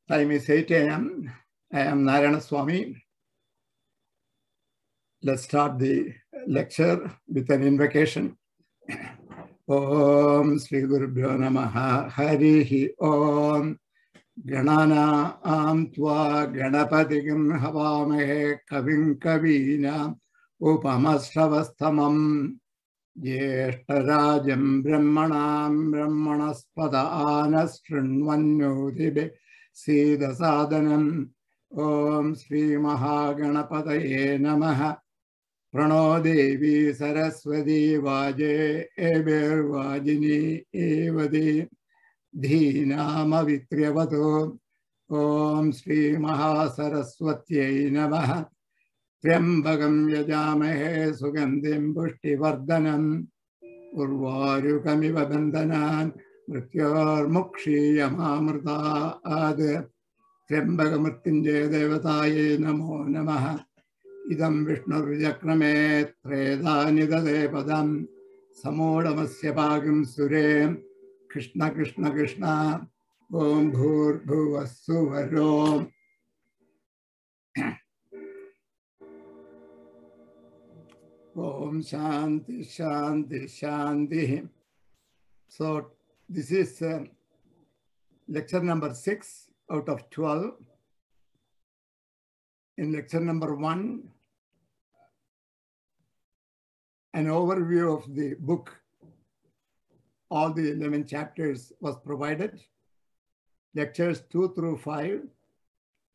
Time is 8 a.m. I am Narayana Swami. Let's start the lecture with an invocation. Om Sri Gurubhyo Namaha Harihi Om Ganana Tva Ganapatigam Havamahe Kavim Kavina Upamastravasthamam Jeshtarajam Brahmanam Brahmanaspada Anastrinvanyodibe Sida Sadhanam Om Sri Mahaganapataye Namaha Prano Devi Saraswati Vaje Eber Vajini Evadi Dhinama Vitriyavato Om Sri Mahasaraswatye Namaha Triambagam Yajamahe Sugandim Pushti Vardhanam Urvarukamiva Bandhanan Mrityor Mukshi Yamamrta Ad Triambagamartinjaya Devataye Namo Namaha Idam Vishnu Vijakrame Tredani Dade Padam Samodamasya Bhagam Sure Krishna Krishna Krishna Om Bhur Bhuvasuvaro. Om Shanti Shanti Shanti. So this is lecture number 6 out of 12. In lecture number 1, an overview of the book, all the 11 chapters was provided. Lectures 2 through 5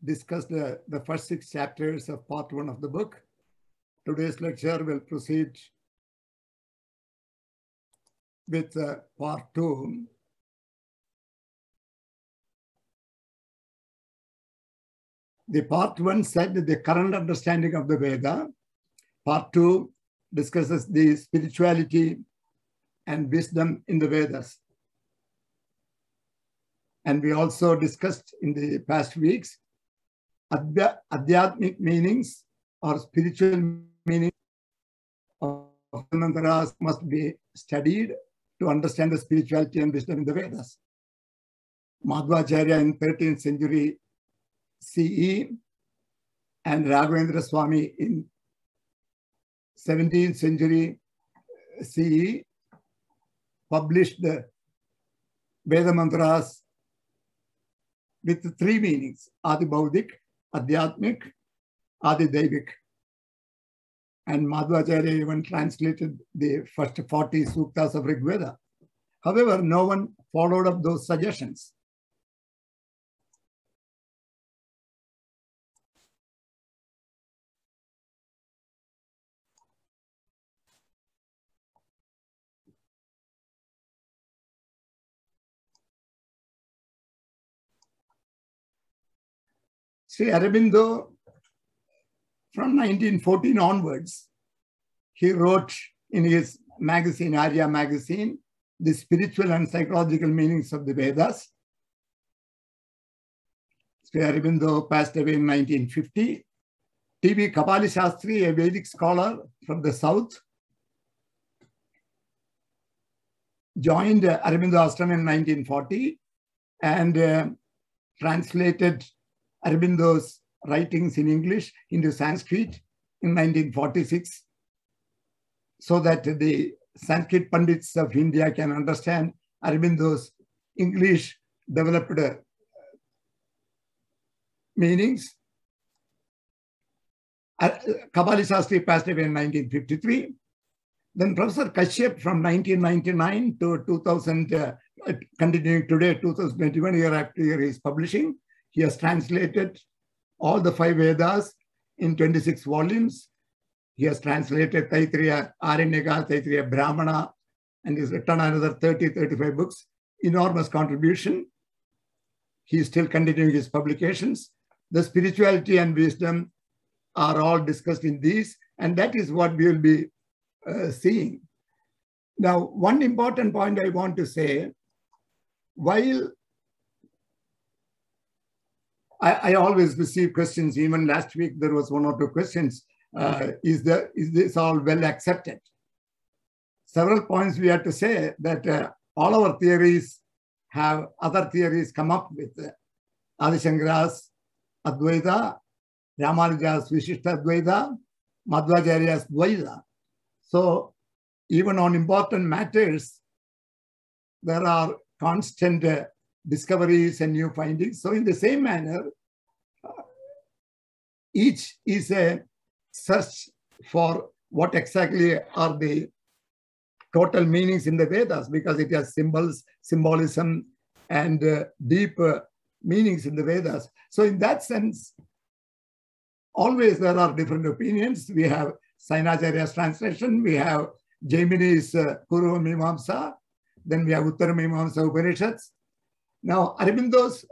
discussed the first 6 chapters of part 1 of the book. Today's lecture will proceed with part 2. The part 1 said the current understanding of the Veda. Part 2 discusses the spirituality and wisdom in the Vedas. And we also discussed in the past weeks Adhyatmic meanings or spiritual meanings of mantras must be studied to understand the spirituality and wisdom in the Vedas. Madhvacharya in 13th century CE and Raghavendra Swami in 17th century CE published the Veda mantras with 3 meanings: Adi Baudik, Adhyatmik, Adi Daivik. And Madhvacharya even translated the first 40 suktas of Rig Veda. However, no one followed up those suggestions. Sri Aurobindo, from 1914 onwards, he wrote in his magazine, Arya magazine, the spiritual and psychological meanings of the Vedas. Sri Aurobindo passed away in 1950. T.V. Kapali Shastri, a Vedic scholar from the south, joined Aurobindo Ashram in 1940 and translated Aurobindo's writings in English into Sanskrit in 1946, so that the Sanskrit Pandits of India can understand Aurobindo's English developed meanings. Kapali Shastri passed away in 1953. Then Professor Kashyap from 1999 to 2000, continuing today, 2021, year after year, he is publishing. He has translated all the 5 Vedas in 26 volumes. He has translated Taittiriya Aranyaka, Taittiriya Brahmana, and he's written another 30-35 books. Enormous contribution. He is still continuing his publications. The spirituality and wisdom are all discussed in these, and that is what we will be seeing. Now, one important point I want to say, while I always receive questions, even last week there was 1 or 2 questions, is this all well accepted? Several points we have to say that all our theories have other theories come up with. Adi Shankara's Advaita, Ramanuja's Vishishta Advaita, Madhvacharya's Dvaita. So even on important matters, there are constant discoveries and new findings. So in the same manner, each is a search for what exactly are the total meanings in the Vedas, because it has symbols, symbolism, and deep meanings in the Vedas. So in that sense, always there are different opinions. We have Sainacharya's translation, we have Jaimini's Purva Mimamsa, then we have Uttara Mimamsa Upanishads. Now, Aurobindo's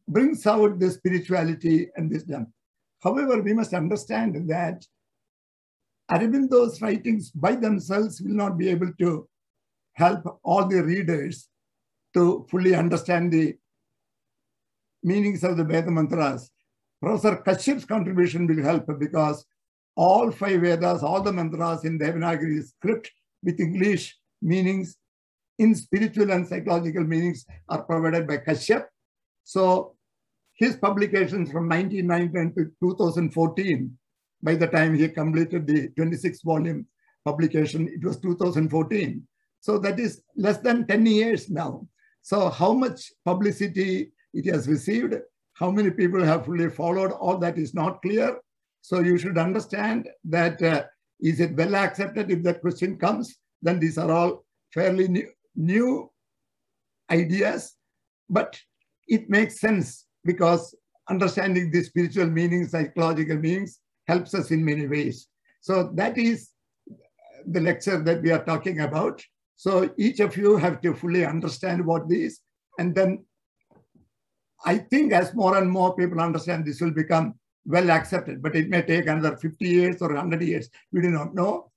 brings out the spirituality and wisdom. However, we must understand that Aurobindo's writings by themselves will not be able to help all the readers to fully understand the meanings of the Veda mantras. Professor Kashyap's contribution will help, because all 5 Vedas, all the mantras in Devanagari script with English meanings in spiritual and psychological meanings are provided by Kashyap. So his publications from 1999 to 2014, by the time he completed the 26-volume publication, it was 2014. So that is less than 10 years now. So how much publicity it has received, how many people have fully followed, all that is not clear. So you should understand that is it well accepted? If that question comes, then these are all fairly new ideas, but it makes sense because understanding the spiritual meanings, psychological meanings helps us in many ways. So that is the lecture that we are talking about. So each of you have to fully understand what this, and then I think as more and more people understand, this will become well accepted, but it may take another 50 years or 100 years. We do not know.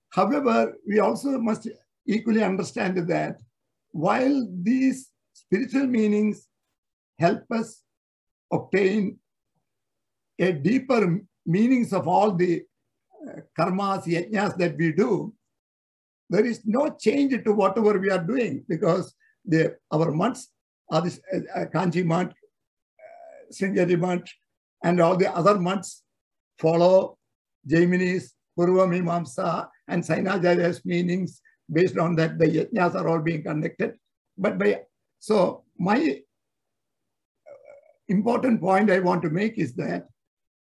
However, we also must equally understand that while these spiritual meanings help us obtain a deeper meanings of all the karmas, yajnas that we do, there is no change to whatever we are doing, because our months are this Kanchi month, Sringeri month, and all the other months follow Jaimini's Purva Mimamsa and Sainacharya's meanings. Based on that, the yajnas are all being conducted. So my important point I want to make is that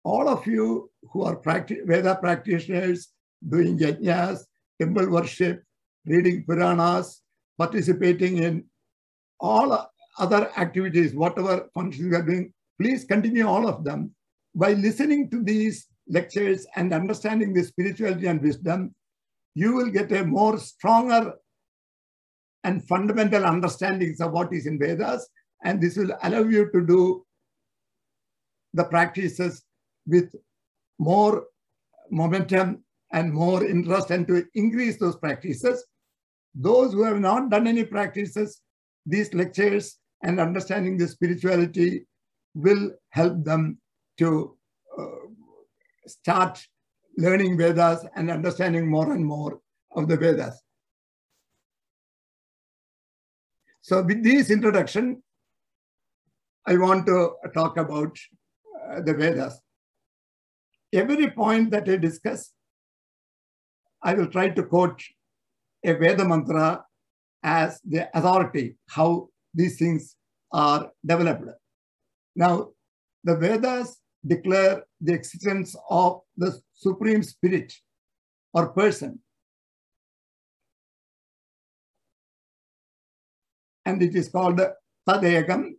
all of you who are Veda practitioners, doing yajnas, temple worship, reading Puranas, participating in all other activities, whatever functions you are doing, please continue all of them. By listening to these lectures and understanding the spirituality and wisdom, you will get a more stronger and fundamental understandings of what is in Vedas, and this will allow you to do the practices with more momentum and more interest, and to increase those practices. Those who have not done any practices, these lectures and understanding the spirituality will help them to start learning Vedas and understanding more and more of the Vedas. So with this introduction, I want to talk about the Vedas. Every point that I discuss, I will try to quote a Veda mantra as the authority, how these things are developed. Now, the Vedas declare the existence of the Supreme Spirit or person. And it is called Tad-Ekam,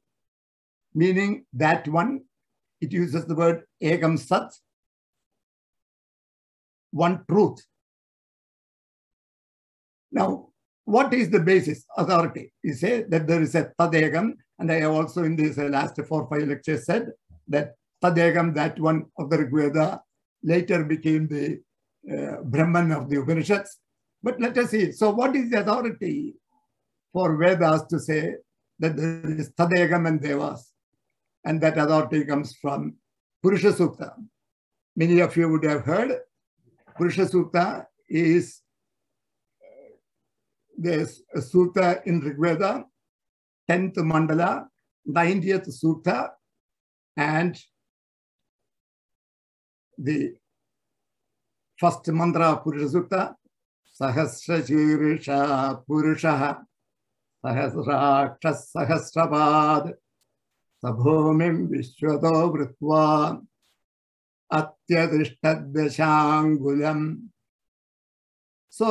meaning that one. It uses the word Ekam Sat, one truth. Now, what is the basis? Authority. You say that there is a Tad-Ekam, and I have also in these last 4 or 5 lectures said that Tad-Ekam, that one of the Rig Veda, later became the Brahman of the Upanishads. But let us see. So what is the authority for Vedas to say that there is Tad-Ekam and Devas? And that authority comes from Purusha Sukta. Many of you would have heard. Purusha Sukta is there's a sutta in Rig Veda, 10th mandala, 90th Sukta and the first mantra of Purusha Sukta, Sahasra Shirisha Purushaha Sahasrakshas Sahasrabad Sabhomim Vishwado Vritva Atyadrishtadvashangulam. So,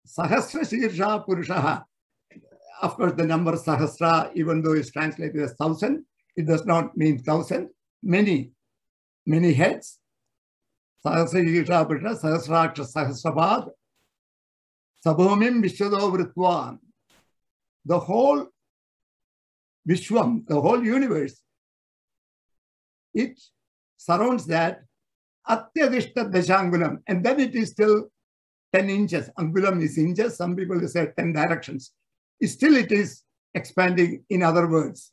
Sahasra Shirsha Purushaha, of course, the number Sahasra, even though it's translated as 1,000, it does not mean 1,000. Many heads. Sahasra Shirsha Purushaha, Sahasrakshas Sahasrabad Sabhomim Vishwado Vritva. The whole Vishwam, the whole universe, it surrounds that Atyadishta Dashangulam, and then it is still 10 inches. Angulam is inches, some people say 10 directions. Still it is expanding, in other words.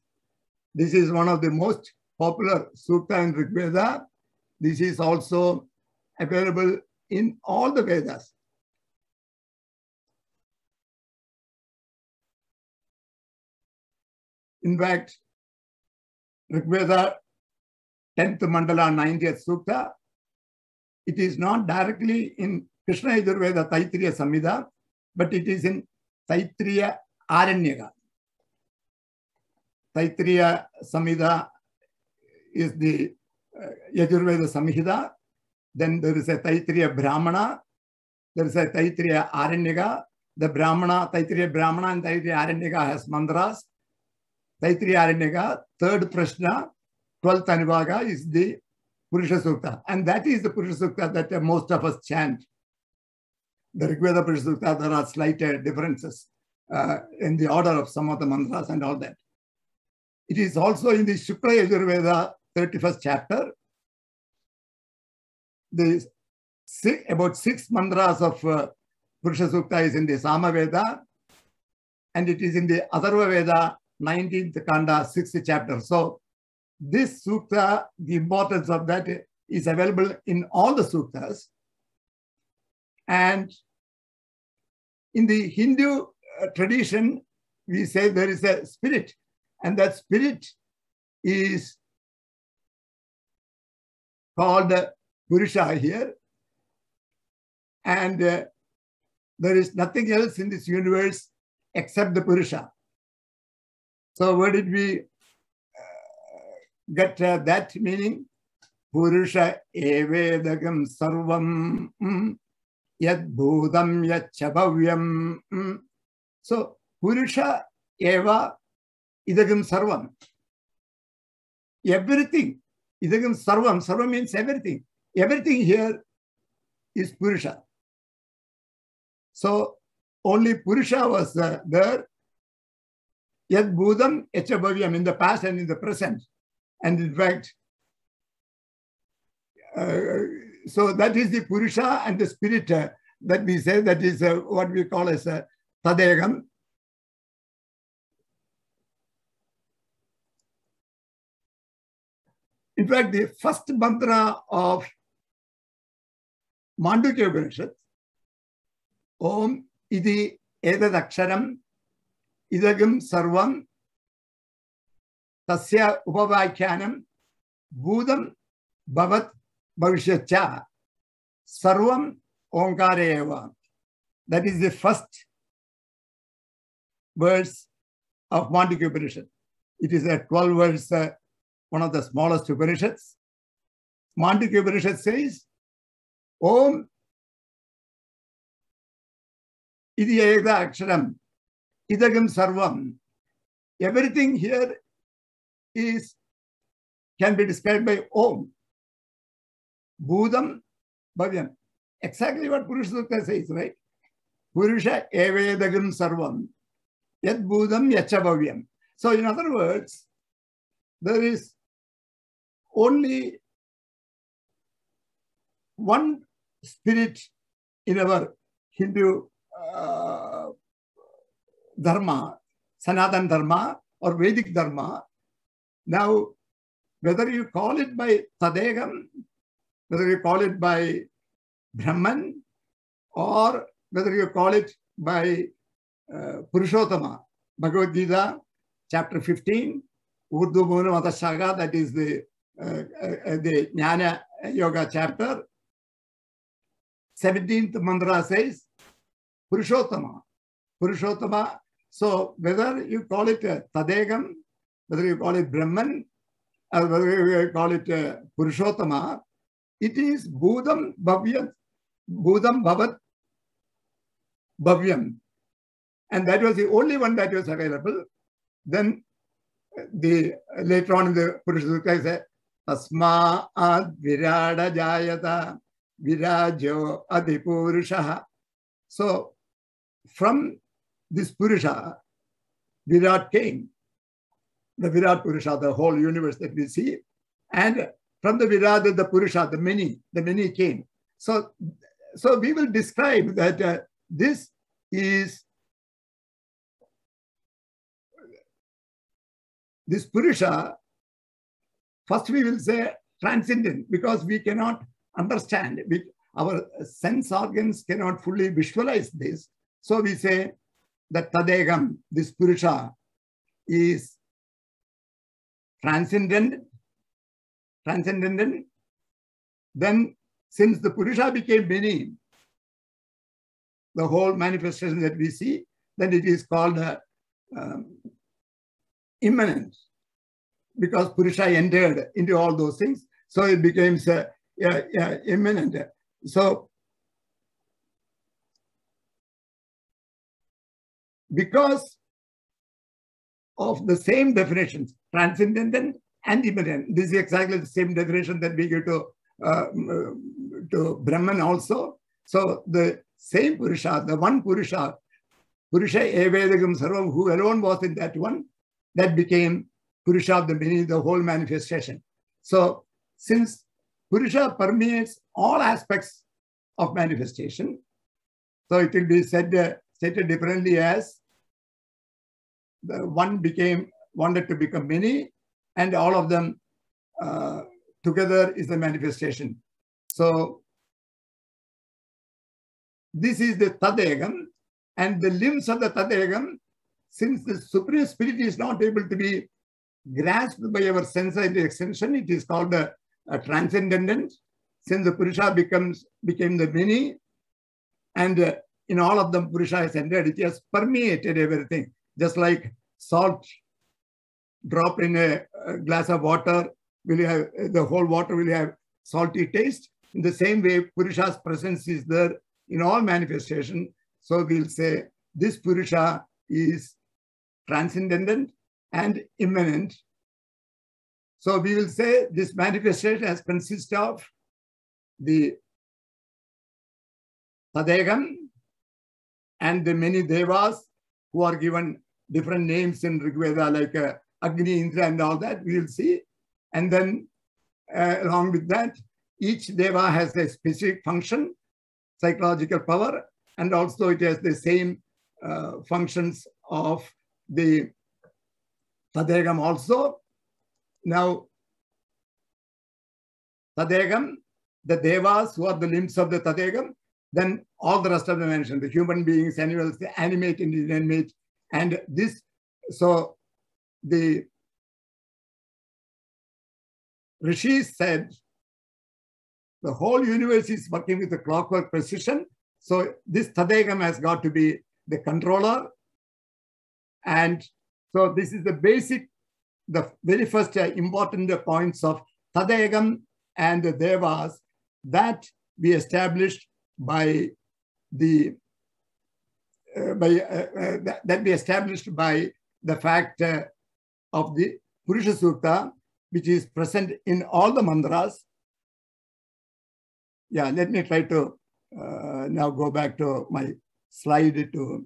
This is one of the most popular sukta in Rig Veda. This is also available in all the Vedas. In fact, Rig Veda 10th Mandala 90th Sukta, it is not directly in Krishna Yajurveda Taittiriya Samhita, but it is in Taittiriya Aranyaka. Taittiriya Samhita is the Yajurveda Samhita. Then there is a Taittiriya Brahmana. There is a Taittiriya Aranyaka. The Brahmana, Taittiriya Brahmana and Taittiriya Aranyaka has mantras. Taittiriya Aranyaka, third Prashna, 12th Anuvaga is the Purusha Sukta. And that is the Purusha Sukta that most of us chant. The Rig Veda Purusha Sukta, there are slight differences in the order of some of the mantras and all that. It is also in the Shukla Yajurveda 31st chapter. About 6 mantras of Purusha Sukta is in the Samaveda, and it is in the Atharva Veda 19th Kanda, 6th chapter. So this sukta, the importance of that is available in all the suktas. And in the Hindu tradition, we say there is a spirit, and that spirit is called Purusha here. And there is nothing else in this universe except the Purusha. So where did we get that meaning? Purusha evedagam sarvam yad bhudam yachabhavyam. So Purusha eva idagam sarvam. Everything. Idagam sarvam. Sarvam means everything. Everything here is Purusha. So only Purusha was there. Yad Bhudam Yachabhavyam, in the past and in the present. And in fact, so that is the Purusha and the spirit that we say, that is what we call as Tadegam. In fact, the first mantra of Mandukya Upanishad, Om Idi Edad Aksharam Idagam Sarvam Tasya Upavakyanam Bhudam Bhavat Bhavishyatcha Sarvam Omkareva. That is the first verse of Mandukya Upanishad. It is a 12 verse, one of the smallest Upanishads. Mandukya Upanishad says, Om Idi Eda Aksharam Idagam Sarvam. Everything here can be described by Om. Bhudam Bhavyam. Exactly what Purusha Sukta says, right? Purusha evedagam sarvam. Yad Bhudam yachabhavyam. So in other words, there is only one spirit in our Hindu Dharma, Sanatana Dharma or Vedic Dharma. Now, whether you call it by Tadegam, whether you call it by Brahman, or whether you call it by Purushottama, Bhagavad Gita, chapter 15, Urdu Muna Shaka, that is the Jnana Yoga chapter. 17th mantra says Purushottama. Purushottama. So whether you call it Tadegam, whether you call it Brahman, or whether you call it Purushottama, it is Bhudam Bhavyam, Bhudam Bhavat Bhavyam. And that was the only one that was available. Then later on in the Purusha Sukta, it says, Tasma'ad Virada Jayata Virajo Adipurushaha. So from this Purusha, Virat came. The Virat Purusha, the whole universe that we see. And from the Virat, the Purusha, the many came. So we will describe that this is this Purusha. First we will say transcendent, because we cannot understand. Our sense organs cannot fully visualize this. So we say that Tadegam, this Purusha, is transcendent. Then since the Purusha became many, the whole manifestation that we see, then it is called immanent, because Purusha entered into all those things. So it becomes immanent. So because of the same definitions, transcendent and immanent, this is exactly the same definition that we give to Brahman also. So the same Purusha, the one Purusha, Purusha Evedagam Sarvam, who alone was in that one, that became Purusha of the many, the whole manifestation. So since Purusha permeates all aspects of manifestation, so it will be stated differently as the one wanted to become many, and all of them together is the manifestation. So this is the Tadegam, and the limbs of the Tadegam, since the Supreme Spirit is not able to be grasped by our sense and extension, it is called a transcendent. Since the Purusha became the many, and in all of them Purusha has entered, it has permeated everything. Just like salt drop in a glass of water, the whole water will have salty taste. In the same way, Purusha's presence is there in all manifestation. So we'll say this Purusha is transcendent and immanent. So we will say this manifestation has consisted of the Tadegam and the many Devas who are given different names in Rigveda, like Agni, Indra, and all that, we will see. And then along with that, each Deva has a specific function, psychological power, and also it has the same functions of the Tadegam also. Now, Tadegam, the Devas who are the limbs of the Tadegam, then all the rest of the mentioned, the human beings, animals, the animate and inanimate, and this, so the Rishis said the whole universe is working with a clockwork precision. So this Tadegam has got to be the controller. And so this is the basic, the very first important points of Tadegam and the Devas that we established by the fact of the Purusha Sukta, which is present in all the mantras. Yeah, let me try to now go back to my slide to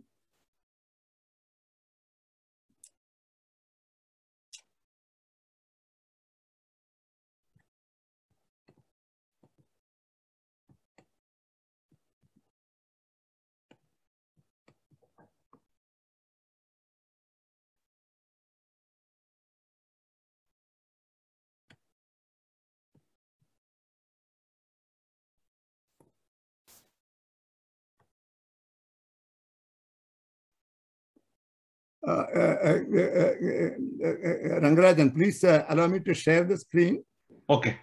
Rangarajan, please allow me to share the screen. Okay.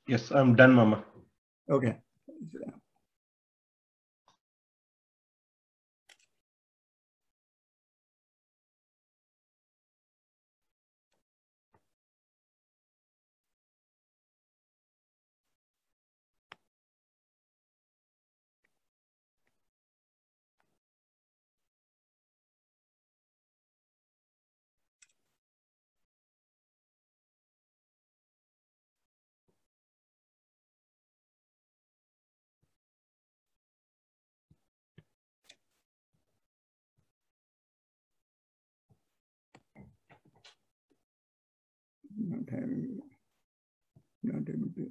Yes, I'm done, Mama. Okay. Not able to.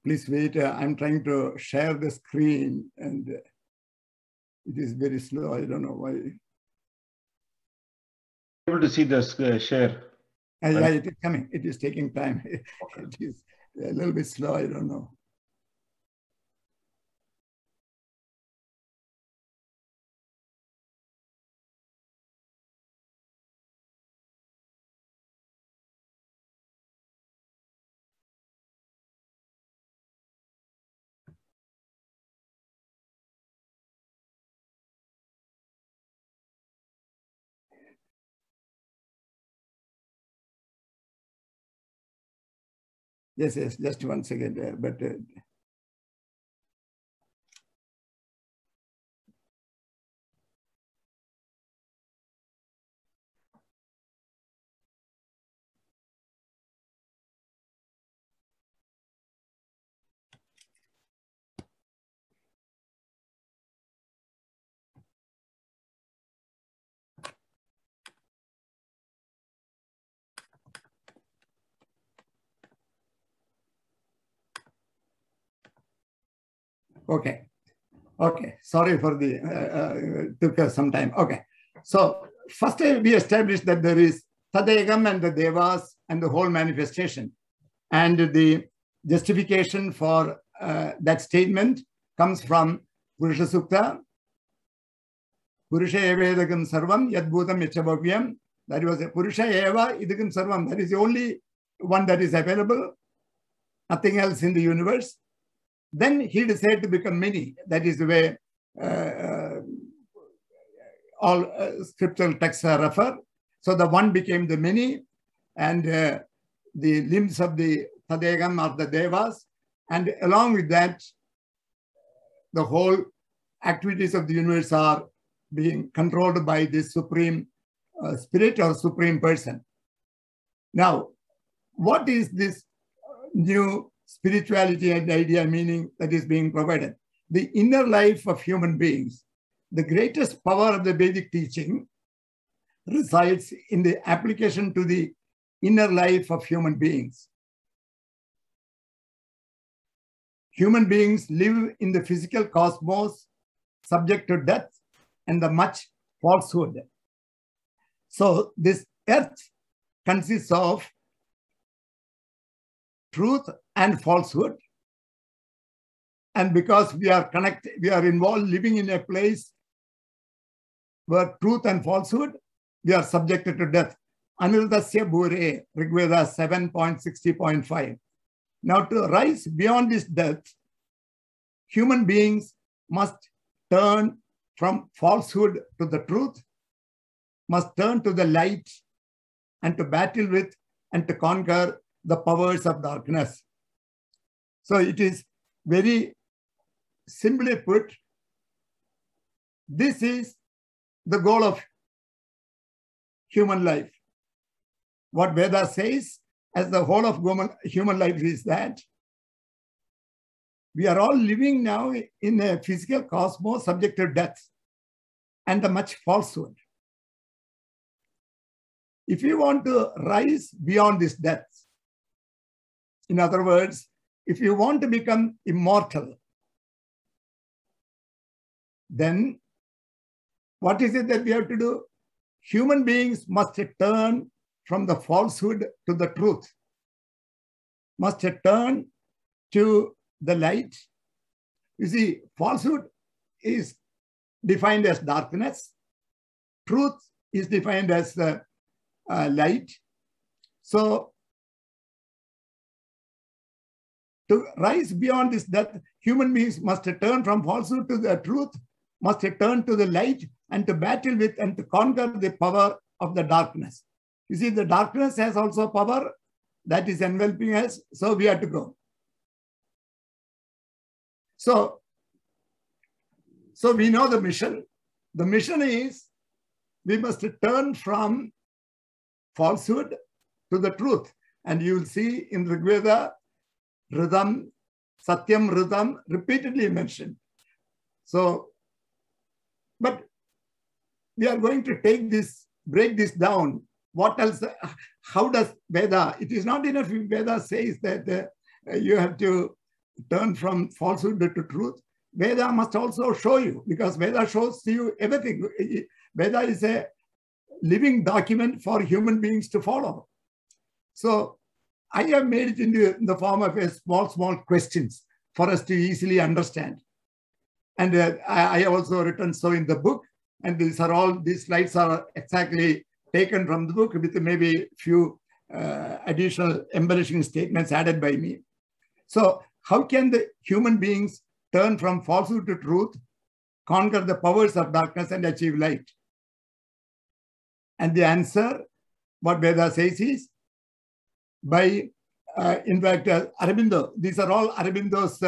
Please wait. I'm trying to share the screen and it is very slow. I don't know why. Able to see the share. Yeah, it is coming. It is taking time. Okay. It is a little bit slow. I don't know. Yes, just 1 second. But okay. Sorry for the took us some time. Okay. So first we established that there is Tadayagam and the Devas and the whole manifestation. And the justification for that statement comes from Purusha Sukta. Purusha eva idagam sarvam yadbhutam yachabhavyam. That was a Purusha eva idagam sarvam. That is the only one that is available. Nothing else in the universe. Then he decided to become many. That is the way all scriptural texts refer. So the one became the many, and the limbs of the Tadayagam are the Devas. And along with that, the whole activities of the universe are being controlled by this supreme spirit or supreme person. Now, what is this new spirituality and idea meaning that is being provided? The inner life of human beings. The greatest power of the Vedic teaching resides in the application to the inner life of human beings. Human beings live in the physical cosmos, subject to death and the much falsehood. So this earth consists of truth and falsehood. And because we are connected, we are involved living in a place where truth and falsehood, we are subjected to death. Anirudasya Bhure, Rigveda 7.60.5. Now to rise beyond this death, human beings must turn from falsehood to the truth, must turn to the light and to battle with and to conquer the powers of darkness. So it is very simply put, this is the goal of human life. What Veda says as the whole of human life is that we are all living now in a physical cosmos subject to death. and the much falsehood. If you want to rise beyond this death, in other words, if you want to become immortal, then what is it that we have to do? Human beings must turn from the falsehood to the truth, must turn to the light. You see, falsehood is defined as darkness. Truth is defined as light. So, to rise beyond this death, human beings must turn from falsehood to the truth, must turn to the light, and to battle with and to conquer the power of the darkness. You see, the darkness has also power that is enveloping us, so we have to go. So we know the mission. The mission is we must turn from falsehood to the truth. And you will see in Rigveda, Ridham, Satyam, Ridham repeatedly mentioned. So, but we are going to break this down. What else? How does Veda? It is not enough if Veda says that you have to turn from falsehood to truth. Veda must also show you, because Veda shows you everything. Veda is a living document for human beings to follow. So I have made it into the form of a small questions for us to easily understand. And I have also written so in the book. And these slides are exactly taken from the book with maybe few additional embellishing statements added by me. So how can the human beings turn from falsehood to truth, conquer the powers of darkness, and achieve light? And the answer, what Veda says is, by, in fact, Aurobindo, these are all Aurobindo's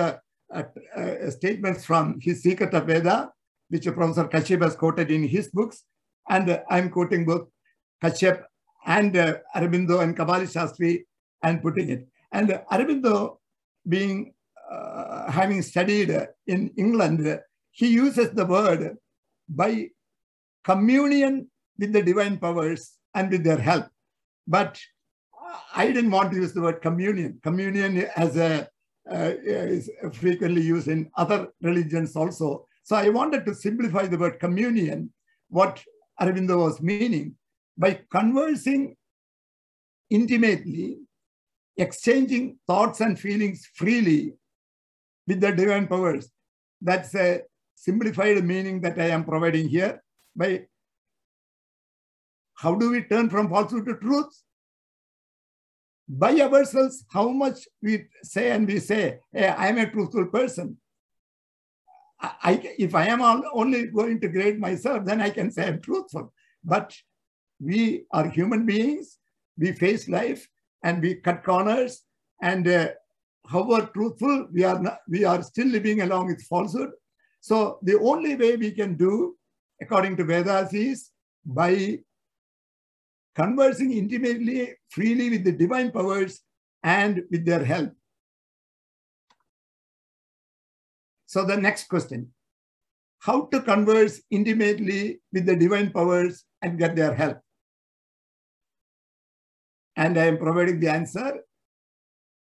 statements from his Secret of Veda, which Professor Kashyap has quoted in his books. And I'm quoting both Kashyap and Aurobindo and Kabali Shastri and putting it. And Aurobindo, being having studied in England, he uses the word by communion with the divine powers and with their help. But I didn't want to use the word communion. Communion as is frequently used in other religions also. So I wanted to simplify the word communion, what Aurobindo was meaning, by conversing intimately, exchanging thoughts and feelings freely with the divine powers. That's a simplified meaning that I am providing here. By how do we turn from falsehood to truth? By ourselves, how much we say, hey, I am a truthful person. If I am only going to grade myself, then I can say I'm truthful. But we are human beings. We face life and we cut corners. And however truthful, we are still living along with falsehood. So the only way we can do, according to Vedas, is by conversing intimately, freely with the divine powers and with their help. So the next question, how to converse intimately with the divine powers and get their help? And I am providing the answer.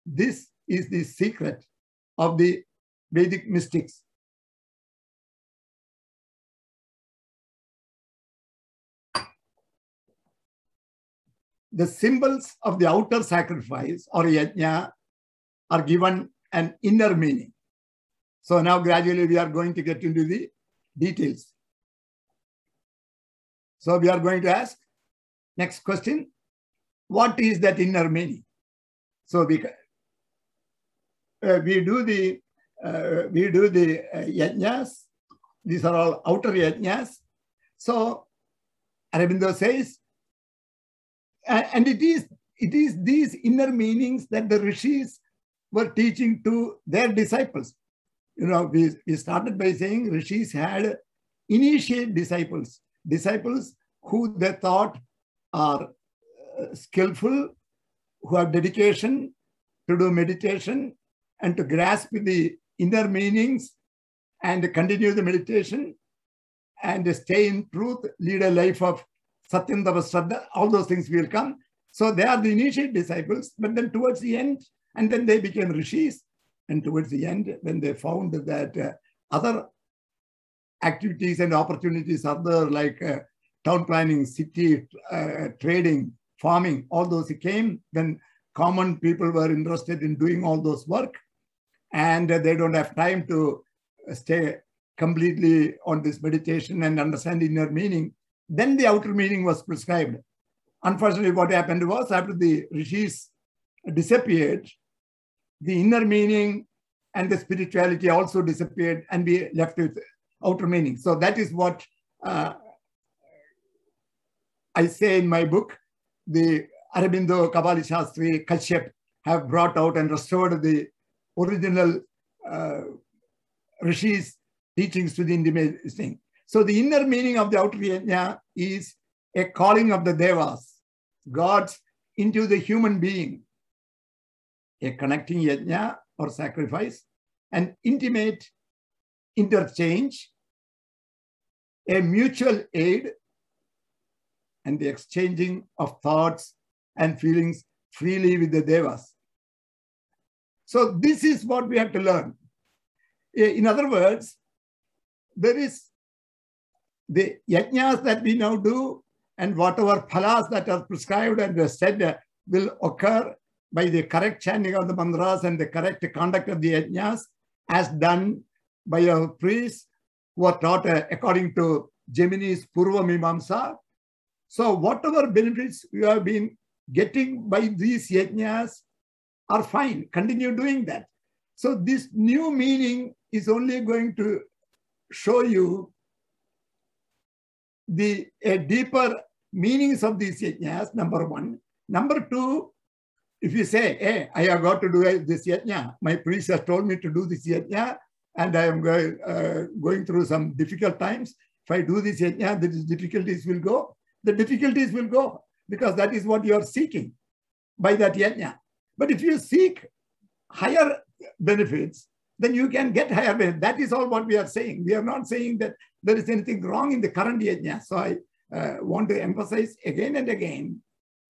This is the secret of the Vedic mystics. The symbols of the outer sacrifice or yajna are given an inner meaning. So now gradually we are going to get into the details. So we are going to ask next question, what is that inner meaning? So we do the yajnas. These are all outer yajnas. So Aurobindo says, and it is these inner meanings that the rishis were teaching to their disciples. You know, we started by saying rishis had initiate disciples who they thought are skillful, who have dedication to do meditation and to grasp the inner meanings and continue the meditation. and stay in truth, lead a life of Satyam Tapa Shraddha, all those things will come. So they are the initial disciples, but then towards the end, and then they became rishis. And towards the end, when they found that other activities and opportunities are there, like town planning, city trading, farming, all those came when common people were interested in doing all those work, and they don't have time to stay completely on this meditation and understand inner meaning. Then the outer meaning was prescribed. Unfortunately, what happened was after the rishis disappeared, the inner meaning and the spirituality also disappeared, and we left with outer meaning. So that is what I say in my book. The Aurobindo, Kabali Shastri, Kashyap have brought out and restored the original rishis' teachings to the intimate thing. So the inner meaning of the outer yajna is a calling of the devas, gods, into the human being, a connecting yajna or sacrifice, an intimate interchange, a mutual aid, and the exchanging of thoughts and feelings freely with the devas. So this is what we have to learn. In other words, there is the yajnas that we now do, and whatever phalas that are prescribed and said will occur by the correct chanting of the mantras and the correct conduct of the yajnas, as done by our priests who are taught according to Gemini's Purva Mimamsa. So whatever benefits you have been getting by these yajnas are fine. Continue doing that. So this new meaning is only going to show you the deeper meanings of these yajnas, number one. Number two, if you say, hey, I have got to do this yajna, my priest has told me to do this yajna, and I am going through some difficult times. If I do this yajna, the difficulties will go. The difficulties will go because that is what you are seeking by that yajna. But if you seek higher benefits, then you can get higher benefits. That is all what we are saying. We are not saying that there is anything wrong in the current yajna. So I want to emphasize again and again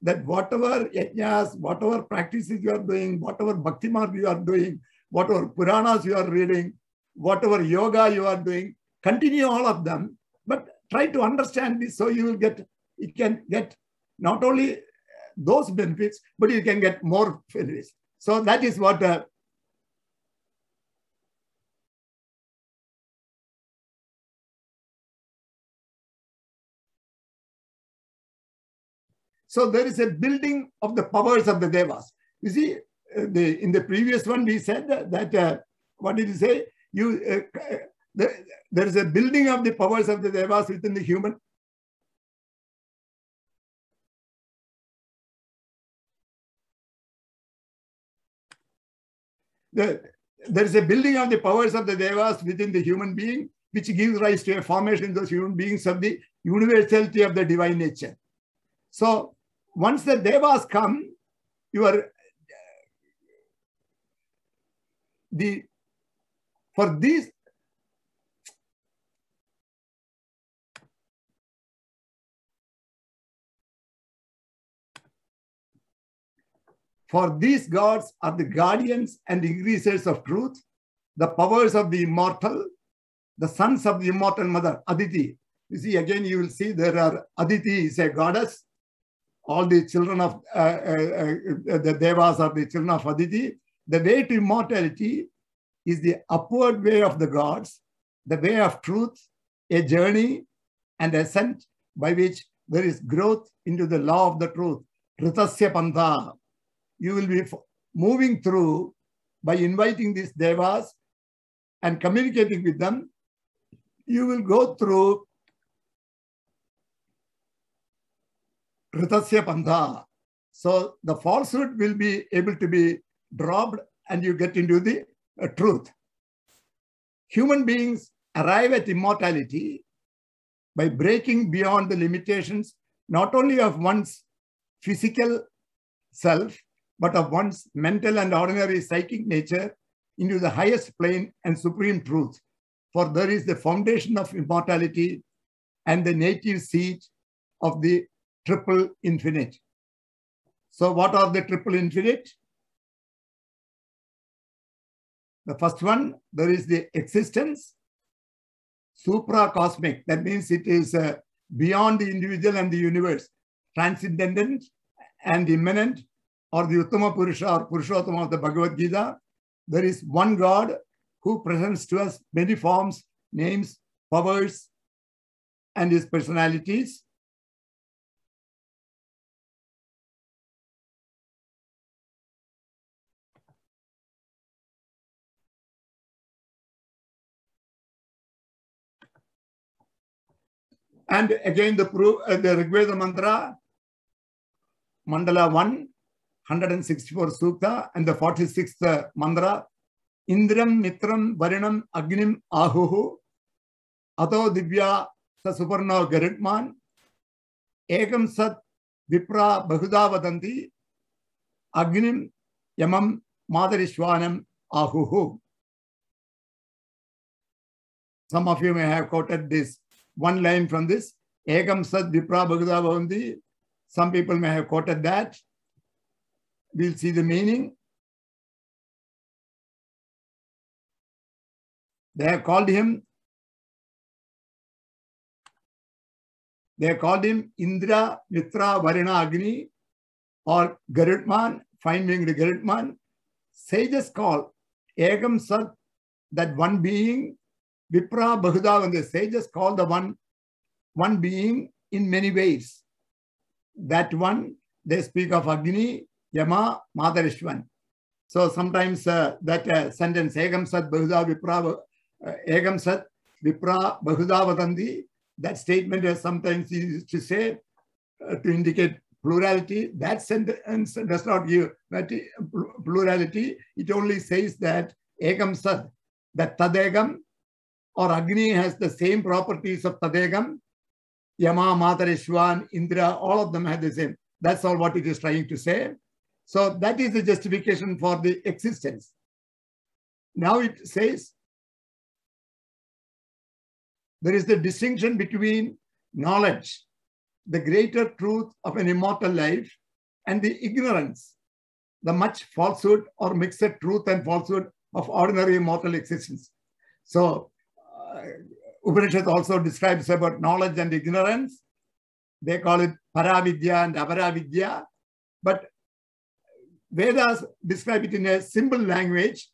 that whatever yajnas, whatever practices you are doing, whatever bhakti marg you are doing, whatever Puranas you are reading, whatever yoga you are doing, continue all of them, but try to understand this so you will get, you can get not only those benefits, but you can get more benefits. So that is what so there is a building of the powers of the devas. You see, in the previous one, we said that, what did you say? There is a building of the powers of the devas within the human. There is a building of the powers of the devas within the human being, which gives rise to a formation in those human beings of the universality of the divine nature. So once the devas come, for these gods are the guardians and increasers of truth, the powers of the immortal, the sons of the immortal mother, Aditi. You see, again, you will see there are Aditi is a goddess. All the children of the devas are the children of Aditi. The way to immortality is the upward way of the gods, the way of truth, a journey and ascent by which there is growth into the law of the truth. Ritasya Pantha. You will be moving through by inviting these devas and communicating with them. You will go through Ritasya Pantha. So the falsehood will be able to be dropped and you get into the truth. Human beings arrive at immortality by breaking beyond the limitations not only of one's physical self, but of one's mental and ordinary psychic nature into the highest plane and supreme truth. For there is the foundation of immortality and the native seat of the triple infinite. So what are the triple infinite? The first one, there is the existence, supra-cosmic. That means it is beyond the individual and the universe, transcendent and immanent, or the Uttama Purusha or Purushottama of the Bhagavad Gita. There is one God who presents to us many forms, names, powers, and his personalities. And again, the Rigveda mantra, Mandala 1, 164 Sukta, and the 46th mantra, Indram Mitram Varinam Agnim Ahuhu, Ato Divya Sasuparno Garutman, Ekam Sat Vipra Bahuda Vadanti, Agnim Yamam Madarishwanam Ahuhu. Some of you may have quoted this one line from this, Ekam Sat Vipra Bahuda Vadanti. Some people may have quoted that. We'll see the meaning. They have called him Indra, Mitra, Varuna, Agni, or Garutman, fine being the Garutman. Sages call Ekam Sat, that one being, Vipra Bahuda, when the sages call the one being in many ways. That one, they speak of Agni, Yama, Madarishwan. So sometimes that sentence, Ekam Sat Bahuda Vipra, Ekam Sat Vipra Bahuda Vadanti, that statement is sometimes used to say to indicate plurality. That sentence does not give plurality. It only says that Ekam Sat, that Tadegam or Agni has the same properties of Tadegam. Yama, Madarishwan, Indra, all of them have the same. That's all what it is trying to say. So that is the justification for the existence. Now it says, there is the distinction between knowledge, the greater truth of an immortal life, and the ignorance, the much falsehood or mixed truth and falsehood of ordinary mortal existence. So Upanishad also describes about knowledge and ignorance. They call it Paravidya and Aparavidya. But Vedas describe it in a simple language.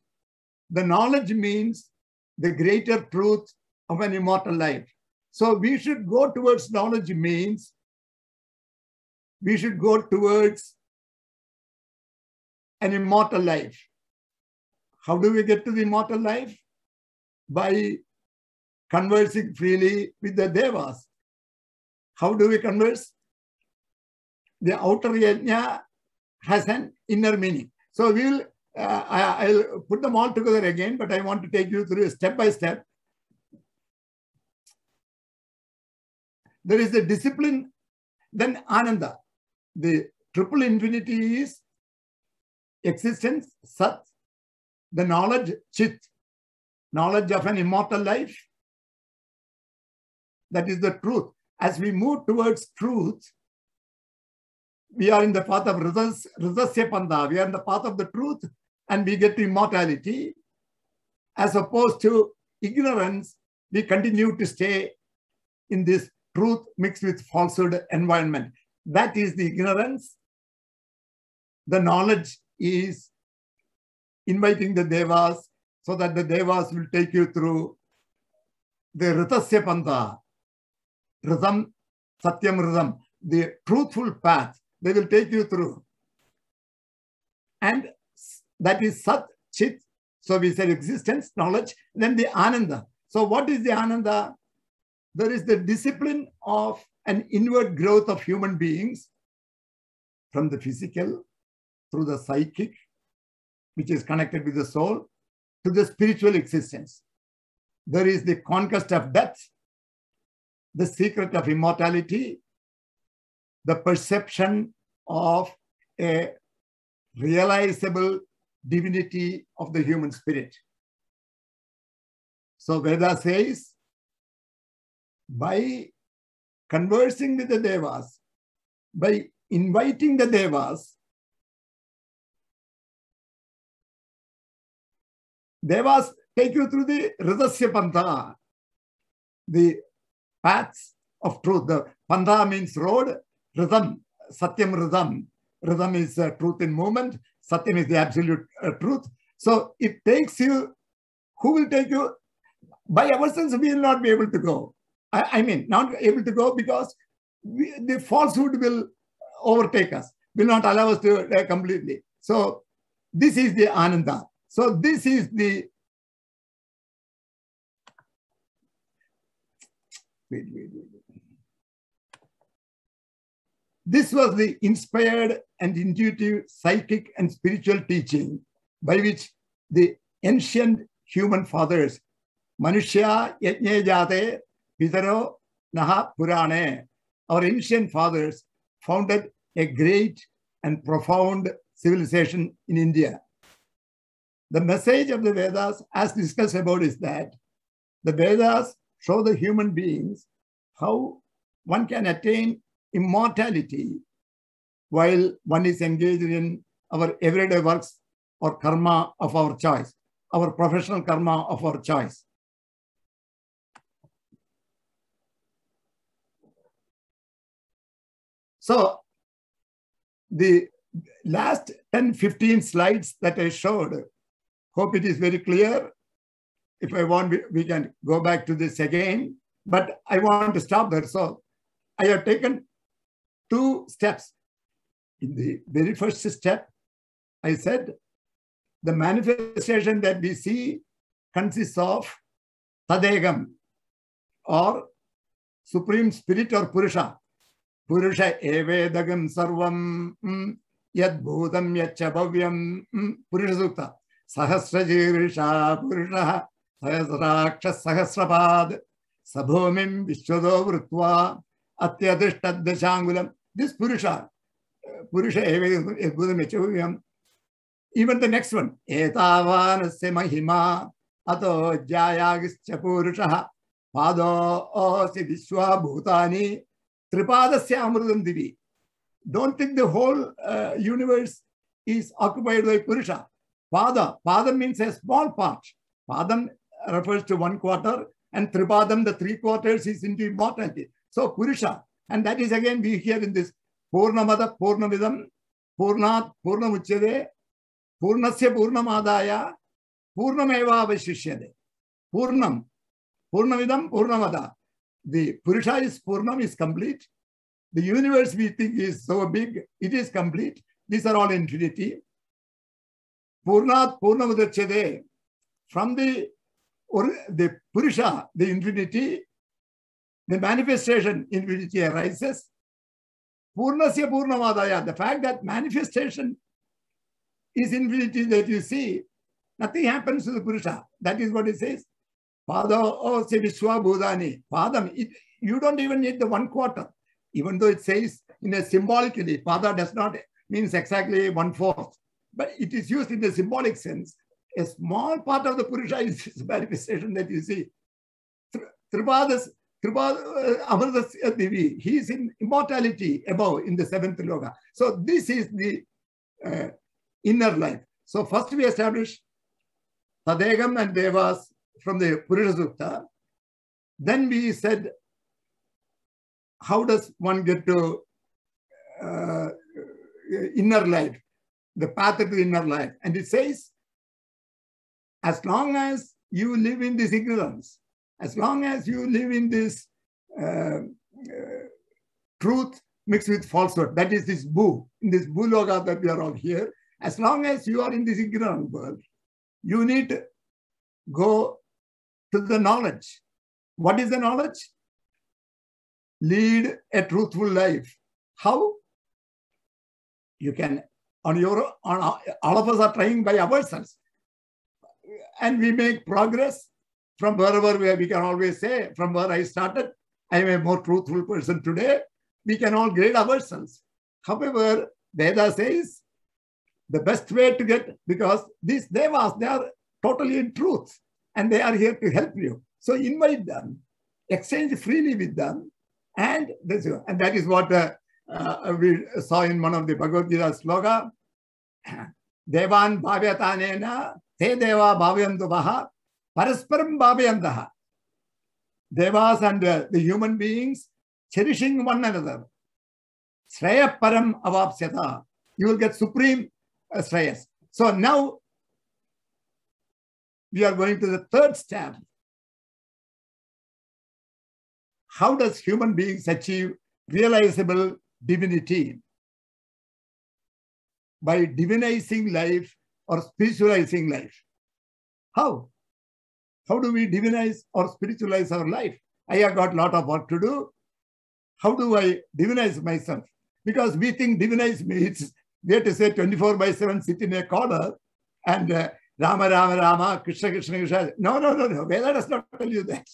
The knowledge means the greater truth of an immortal life. So we should go towards knowledge means we should go towards an immortal life. How do we get to the immortal life? By conversing freely with the Devas. How do we converse? The outer yajna has an inner meaning. So we will, I'll put them all together again, but I want to take you through step by step. There is the discipline, then Ananda. The triple infinity is existence, Sat, the knowledge, Chit, knowledge of an immortal life. That is the truth. As we move towards truth, we are in the path of Ridhasya Panda. We are in the path of the truth and we get to immortality. As opposed to ignorance, we continue to stay in this truth mixed with falsehood environment. That is the ignorance. The knowledge is inviting the Devas so that the Devas will take you through the Ridhasya Panta, Ridham, Satyam Ridham, the truthful path. They will take you through. And that is Sat, Chit. So we said existence, knowledge, then the Ananda. So what is the Ananda? There is the discipline of an inward growth of human beings from the physical through the psychic, which is connected with the soul, to the spiritual existence. There is the conquest of death, the secret of immortality, the perception of a realizable divinity of the human spirit. So Veda says, by conversing with the Devas, by inviting the Devas, Devas take you through the Ridasya Pantha, the paths of truth. The Pantha means road, Ridham, Satyam Ridham. Ridham is truth in movement, Satyam is the absolute truth. So it takes you, who will take you? By ourselves, we will not be able to go. I mean, not able to go because the falsehood will overtake us, will not allow us to completely. So this is the Ananda. So this is the, wait. This was the inspired and intuitive psychic and spiritual teaching by which the ancient human fathers, Manushya Yajne Jate Pitaro Naha Purane, our ancient fathers founded a great and profound civilization in India. The message of the Vedas, as discussed about, is that the Vedas show the human beings how one can attain immortality while one is engaged in our everyday works or karma of our choice, our professional karma of our choice. So the last 10-15 slides that I showed, hope it is very clear. If I want, we can go back to this again, but I want to stop there. So I have taken 2 steps. In the very first step, I said the manifestation that we see consists of Tadegam, or Supreme Spirit, or Purusha. Purusha evedagam sarvam yad bhutam yacha bhavyam Purusha Sukta. Sahasrajirisha Purusha Sahasraksha Sahasrapad Sabhomim Vishwado Vrutva Atyadishtad Dashangulam. This Purusha, Purusha evedagam bhutam yacha bhavyam. Even the next one, Etavanasya Mahima Ato Jayagischa Purusha Pado Osi Vishwa Bhutani Tripadasya Amrudam Divi. Don't think the whole universe is occupied by Purusha. Pada. Padam means a small part. Padam refers to 1/4, and Tripadam, the 3/4, is into immortality. So Purusha. And that is again we hear in this Purnamada Purnamidam Purnat Purnamuchade Purnasya Purnamadaya Purnameva Vashishyade. Purnam. Purnamidam Purnamada. The Purusha is Purnam, is complete. The universe we think is so big, it is complete. These are all infinity. Purnat Purnamudachade. From the Purusha, the infinity, the manifestation infinity arises. Purnasya Purnamadaya. The fact that manifestation is infinity that you see, nothing happens to the Purusha. That is what it says. Pada Osi Vishwa Bhudani. Padam, you don't even need the 1/4. Even though it says in a symbolically, Pada does not means exactly 1/4. But it is used in the symbolic sense. A small part of the Purusha is this manifestation that you see. Tripadas Amrudasya Divi. He is in immortality above in the 7th loka. So this is the inner life. So first we establish Tadegam and Devas from the Purusha Sukta. Then we said, how does one get to inner life, the path to the inner life? And it says, as long as you live in this ignorance, as long as you live in this truth mixed with falsehood, that is this bhu, in this bhuloka that we are all here, as long as you are in this ignorant world, you need to go to the knowledge. What is the knowledge? Lead a truthful life. How? You can, all of us are trying by ourselves. And we make progress from wherever we can always say, from where I started, I am a more truthful person today. We can all grade ourselves. However, Veda says the best way to get, because these devas, they are totally in truth. And they are here to help you. So invite them, exchange freely with them, And that is what we saw in one of the Bhagavad Gita sloka. Devan bhavyatanena te deva bhavyantu vaha parasparam bhavyantaha. Devas and the human beings cherishing one another. Shraya param avapsyata. You will get supreme shreyas. So now we are going to the third step. How does human beings achieve realizable divinity? By divinizing life or spiritualizing life. How? How do we divinize or spiritualize our life? I have got a lot of work to do. How do I divinize myself? Because we think divinize means we have to say 24/7 sit in a corner and Rama, Rama, Rama, Krishna, Krishna, Krishna. No. Veda does not tell you that.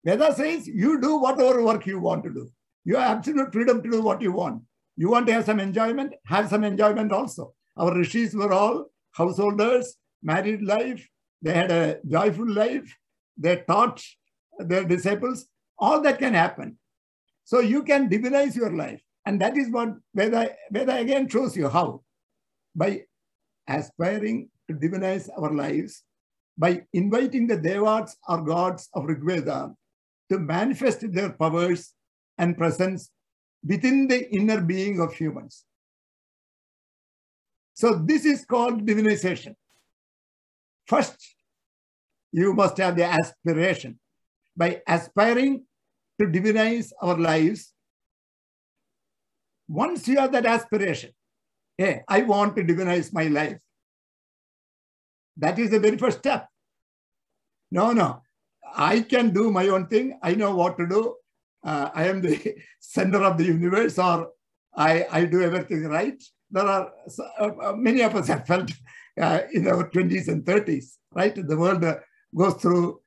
Veda says you do whatever work you want to do. You have absolute freedom to do what you want. You want to have some enjoyment? Have some enjoyment also. Our rishis were all householders, married life. They had a joyful life. They taught their disciples. All that can happen. So you can divinize your life. And that is what Veda again shows you how. By aspiring to divinize our lives, by inviting the devas or gods of Rigveda to manifest their powers and presence within the inner being of humans. So this is called divinization. First, you must have the aspiration. By aspiring to divinize our lives, once you have that aspiration, hey, I want to divinize my life. That is the very first step. No. I can do my own thing. I know what to do. I am the center of the universe, or I do everything right. There are many of us have felt in our 20s and 30s, right? The world goes through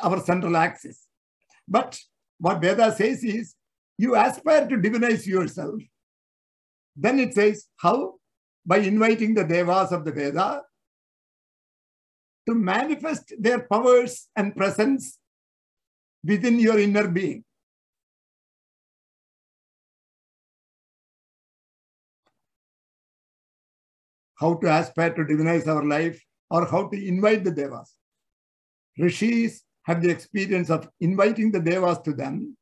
our central axis. But what Veda says is, you aspire to divinize yourself. Then it says, how? By inviting the devas of the Veda to manifest their powers and presence within your inner being. How to aspire to divinize our life, or how to invite the devas. Rishis have the experience of inviting the devas to them,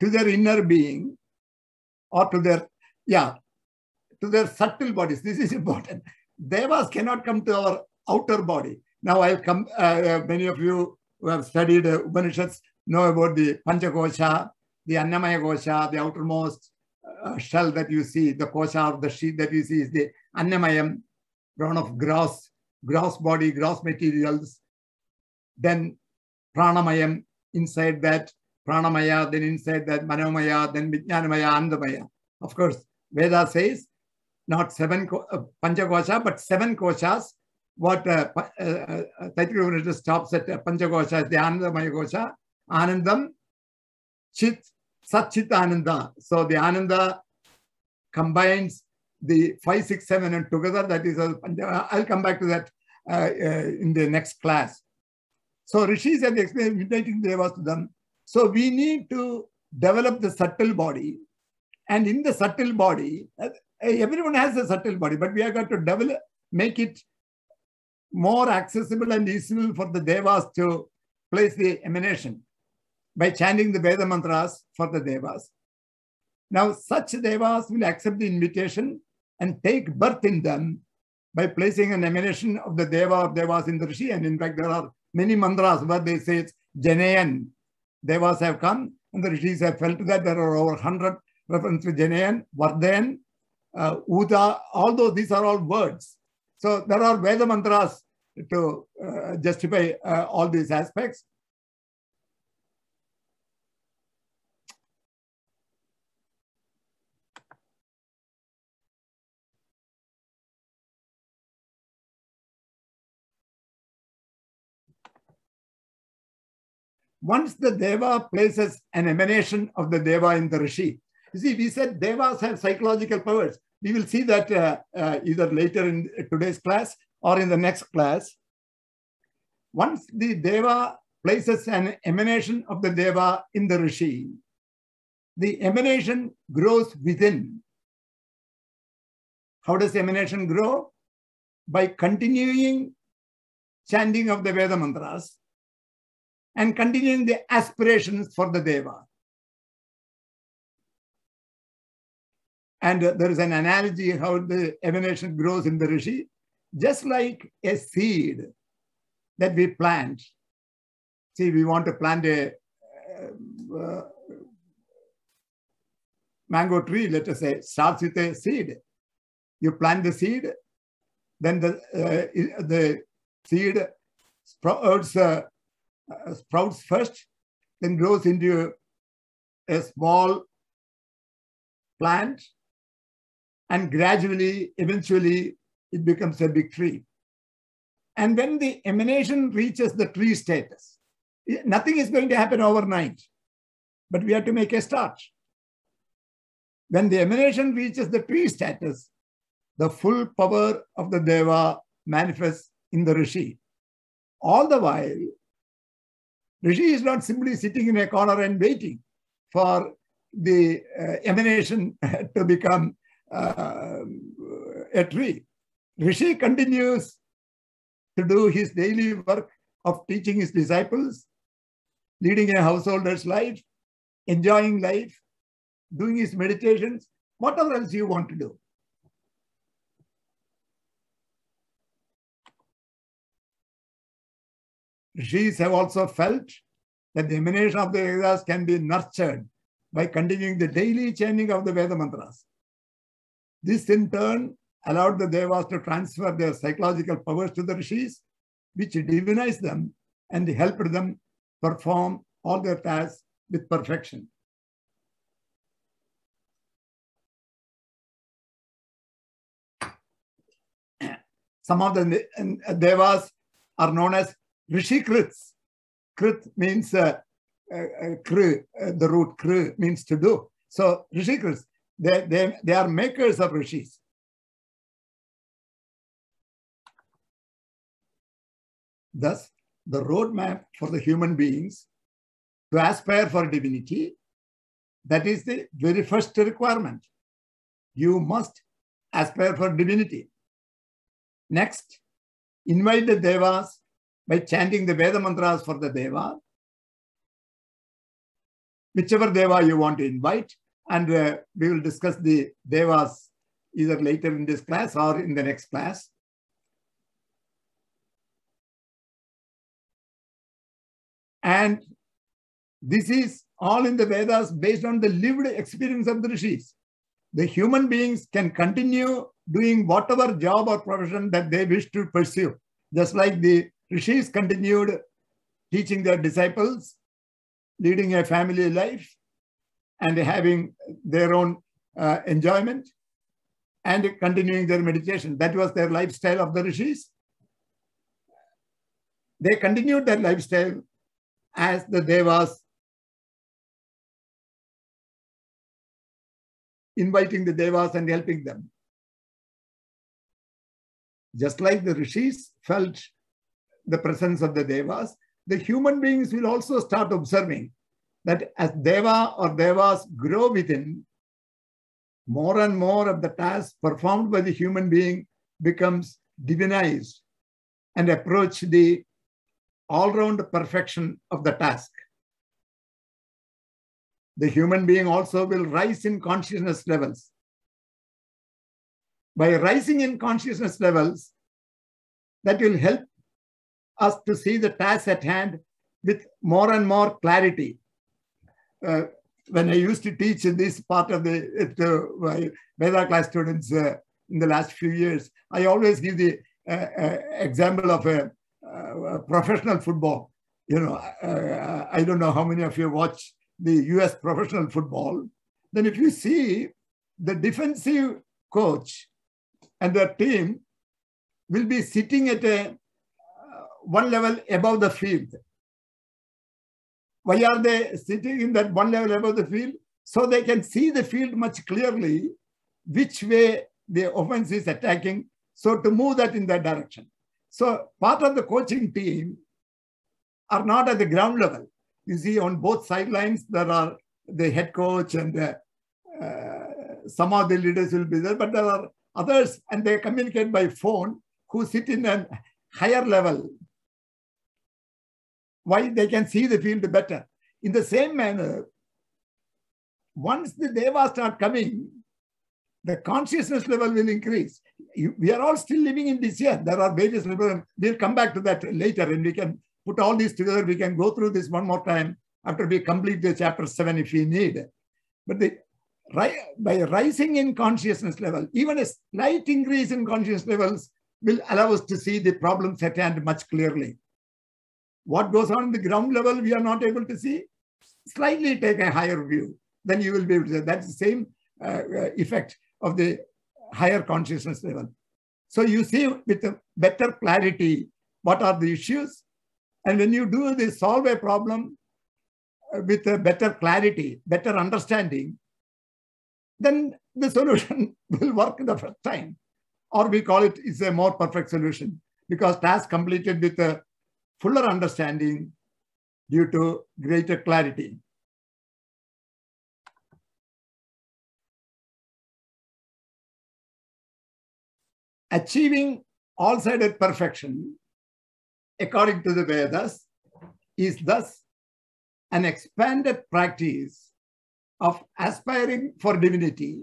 to their inner being, or to their subtle bodies. This is important. Devas cannot come to our outer body. Now I'll come, many of you who have studied Upanishads know about the Panchakosha, the Annamaya Kosha, the outermost shell that you see, the kosha of the sheath that you see is the Annamayam, grown of gross body, gross materials. Then Pranamayam, inside that Pranamaya, then inside that Manomaya, then Vijnanamaya, Andamaya. Of course, Veda says not Panchakosha, but 7 koshas. What Taittiriya Upanishad stops at Panchakosha is the Anandamaya Kosha, Anandam, Chit, Sat-Chit Ananda. So the Ananda combines the 5, 6, 7 and together. That is, I'll come back to that in the next class. So Rishis have explained inviting devas to them. So we need to develop the subtle body. And in the subtle body, everyone has a subtle body, but we have got to make it more accessible and useful for the devas to place the emanation by chanting the Veda mantras for the devas. Now, such devas will accept the invitation and take birth in them by placing an emanation of the deva of devas in the Rishi. And in fact, there are many mantras where they say it's Janayan. Devas have come and the Rishis have felt that there are over 100 references to Janayan, Vardhan, Uda, all those, these are all words. So there are Veda mantras to justify all these aspects. Once the Deva places an emanation of the Deva in the Rishi, you see, we said Devas have psychological powers. We will see that either later in today's class or in the next class. Once the Deva places an emanation of the Deva in the Rishi, the emanation grows within. How does emanation grow? By continuing chanting of the Veda mantras and continuing the aspirations for the Deva. And there is an analogy how the emanation grows in the Rishi, just like a seed that we plant. See, we want to plant a mango tree, let us say, starts with a seed. You plant the seed, then the seed sprouts first, then grows into a small plant, and gradually, eventually, it becomes a big tree. And when the emanation reaches the tree status, nothing is going to happen overnight, but we have to make a start. When the emanation reaches the tree status, the full power of the Deva manifests in the Rishi. All the while, Rishi is not simply sitting in a corner and waiting for the emanation to become a tree. Rishi continues to do his daily work of teaching his disciples, leading a householder's life, enjoying life, doing his meditations, whatever else you want to do. Rishis have also felt that the emanation of the Vedas can be nurtured by continuing the daily chanting of the Veda mantras. This in turn allowed the Devas to transfer their psychological powers to the Rishis, which divinized them and helped them perform all their tasks with perfection. Some of the Devas are known as Rishikrits. Krit means the root kr means to do. So Rishikrits, they are makers of Rishis. Thus, the roadmap for the human beings to aspire for divinity, that is the very first requirement. You must aspire for divinity. Next, invite the Devas by chanting the Veda mantras for the Deva, whichever Deva you want to invite, and we will discuss the Devas either later in this class or in the next class. And this is all in the Vedas based on the lived experience of the Rishis. The human beings can continue doing whatever job or profession that they wish to pursue, just like the Rishis continued teaching their disciples, leading a family life, and having their own enjoyment, and continuing their meditation. That was their lifestyle of the Rishis. They continued that lifestyle as the Devas, inviting the Devas and helping them. Just like the Rishis felt the presence of the Devas, the human beings will also start observing that as Deva or Devas grow within, more and more of the task performed by the human being becomes divinized and approach the all-round perfection of the task. The human being also will rise in consciousness levels. By rising in consciousness levels, that will help us to see the task at hand with more and more clarity. When I used to teach in this part of my Veda class students in the last few years, I always give the example of a professional football. You know, I don't know how many of you watch the US professional football. Then if you see the defensive coach and the team will be sitting at a one level above the field. Why are they sitting in that one level above the field? So they can see the field much clearly, which way the offense is attacking, so to move that in that direction. So part of the coaching team are not at the ground level. You see, on both sidelines, there are the head coach and some of the leaders will be there, but there are others, and they communicate by phone, who sit in a higher level. Why? They can see the field better. In the same manner, once the devas start coming, the consciousness level will increase. We are all still living in this year. There are various levels. We'll come back to that later, and we can put all these together. We can go through this one more time after we complete the chapter 7 if we need. But by rising in consciousness level, even a slight increase in consciousness levels will allow us to see the problems at hand much clearly. What goes on the ground level, we are not able to see. Slightly take a higher view. Then you will be able to say that's the same effect of the higher consciousness level. So you see with a better clarity what are the issues. And when you do this, solve a problem with a better clarity, better understanding, then the solution will work the first time. Or we call it is a more perfect solution, because task completed with a fuller understanding due to greater clarity. Achieving all-sided perfection, according to the Vedas, is thus an expanded practice of aspiring for divinity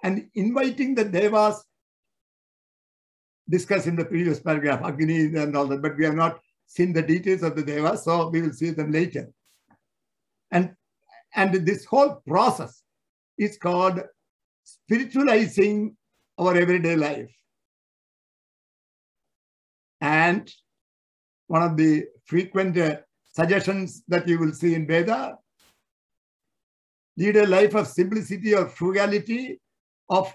and inviting the devas discussed in the previous paragraph, Agni and all that, but we have not seen the details of the devas, so we will see them later. And this whole process is called spiritualizing our everyday life. And one of the frequent suggestions that you will see in Veda, lead a life of simplicity or frugality, of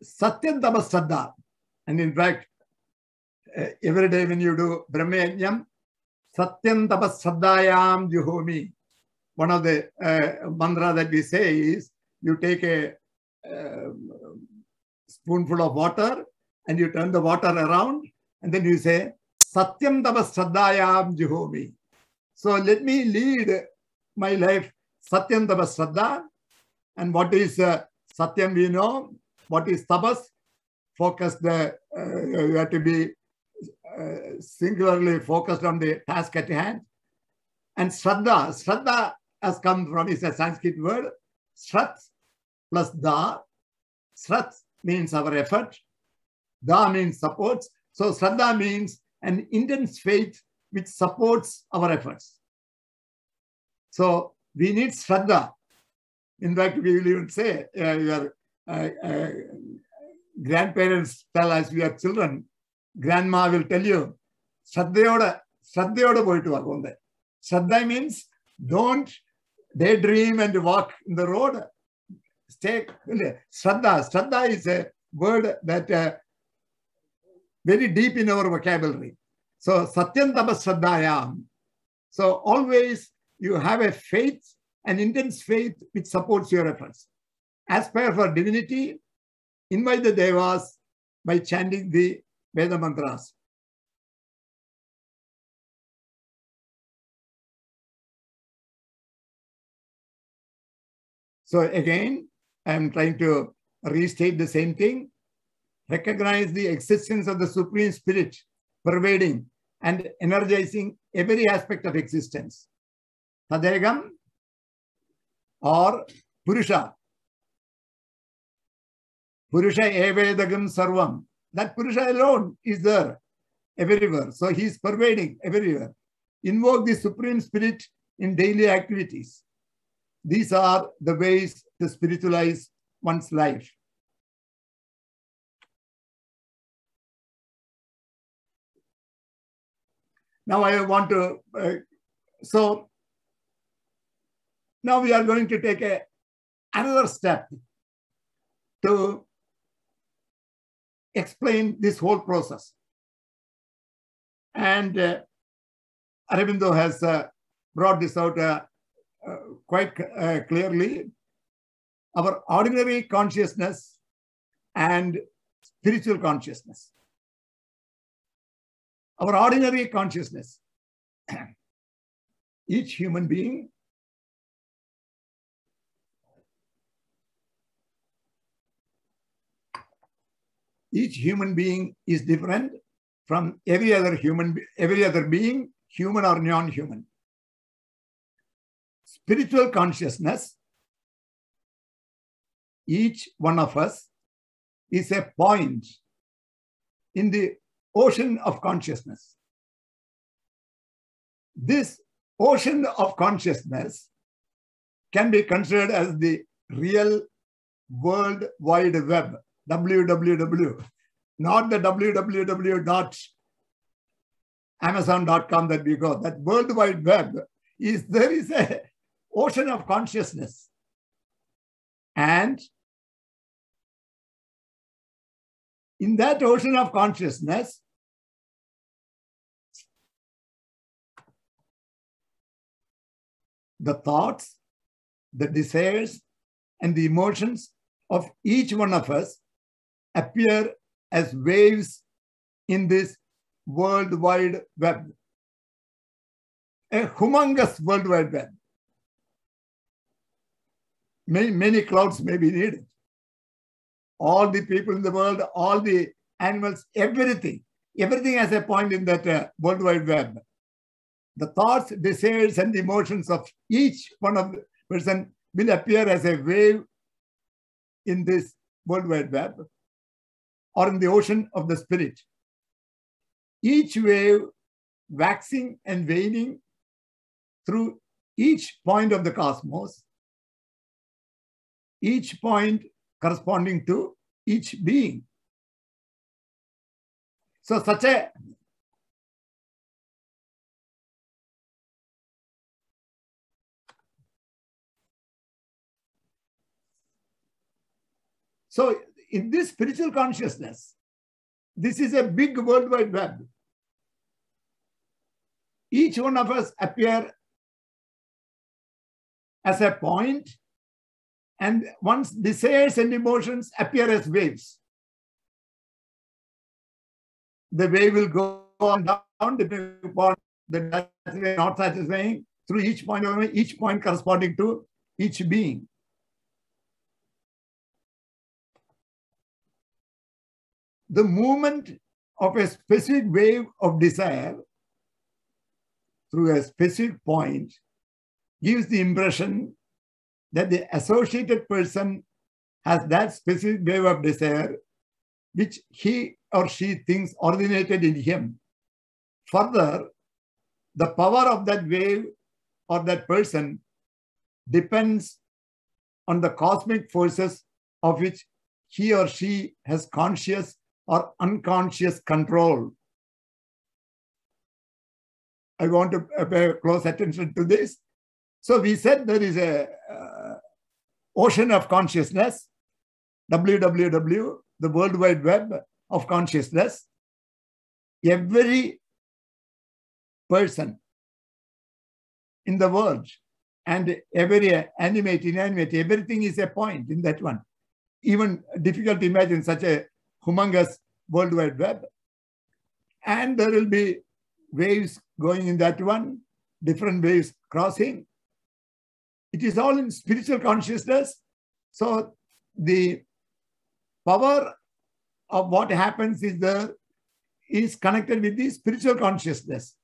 Satyam Tapas Shraddha. And in fact, every day when you do Brahma Yajnam, Satyam Tapas Shraddhayam Juhomi. One of the mantra that we say is, you take a spoonful of water and you turn the water around, and then you say, Satyam Tapas Shraddhayam Juhomi. So let me lead my life Satyam Tapas Shraddha. And what is Satyam, we know. What is Tapas? Focused, you have to be singularly focused on the task at hand. And Shraddha, Shraddha has come from, is a Sanskrit word, Shrat plus Da. Shrat means our effort. Da means supports. So Shraddha means an intense faith which supports our efforts. So we need Shraddha. In fact, we will even say, your grandparents tell us we are children, grandma will tell you, Shraddhayoda poitu vagonde. Shraddha means don't daydream and walk in the road. Stay. Shraddha. Shraddha is a word that very deep in our vocabulary. So Satyam Tapas Shraddhayam. So always you have a faith, an intense faith which supports your efforts. Aspire for divinity, invite the devas by chanting the Veda mantras. So again, I am trying to restate the same thing. Recognize the existence of the Supreme Spirit pervading and energizing every aspect of existence. Tadegam or Purusha. Purusha evedagam sarvam. That Purusha alone is there everywhere. So he is pervading everywhere. Invoke the Supreme Spirit in daily activities. These are the ways to spiritualize one's life. Now I want to, so now we are going to take another step to explain this whole process. And Aurobindo has brought this out quite clearly. Our ordinary consciousness and spiritual consciousness. Our ordinary consciousness. each human being is different from every other being, human or non-human. Spiritual consciousness, each one of us is a point in the ocean of consciousness. This ocean of consciousness can be considered as the real World Wide Web, WWW, not the www.amazon.com that we got. That World Wide Web there is a ocean of consciousness. And in that ocean of consciousness, the thoughts, the desires, and the emotions of each one of us appear as waves in this World Wide Web, a humongous World Wide Web. Many clouds may be needed. All the people in the world, all the animals, everything has a point in that World Wide Web. The thoughts, desires, and emotions of each one of the person will appear as a wave in this World Wide Web or in the ocean of the spirit. Each wave waxing and waning through each point of the cosmos, each point corresponding to each being. So in this spiritual consciousness, this is a big World Wide Web. Each one of us appear as a point, and one's desires and emotions appear as waves. The wave will go on down depending upon the not satisfying through each point corresponding to each being. The movement of a specific wave of desire through a specific point gives the impression that the associated person has that specific wave of desire which he or she thinks originated in him. Further, the power of that wave or that person depends on the cosmic forces of which he or she has conscious or unconscious control. I want to pay close attention to this. So we said there is a ocean of consciousness, WWW, the World Wide Web of consciousness. Every person in the world and every animate, inanimate, everything is a point in that one. Even difficult to imagine such a humongous World Wide Web. And there will be waves going in that one, different waves crossing. It is all in spiritual consciousness. So the power of what happens is connected with the spiritual consciousness.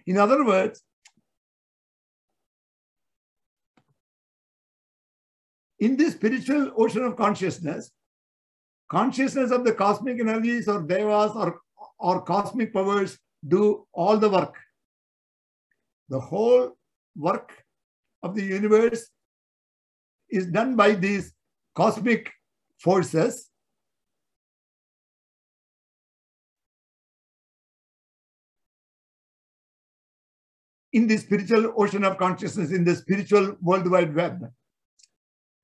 In other words, in this spiritual ocean of consciousness of the cosmic energies or devas or cosmic powers do all the work. The whole work of the universe is done by these cosmic forces. In the spiritual ocean of consciousness, in the spiritual World Wide Web.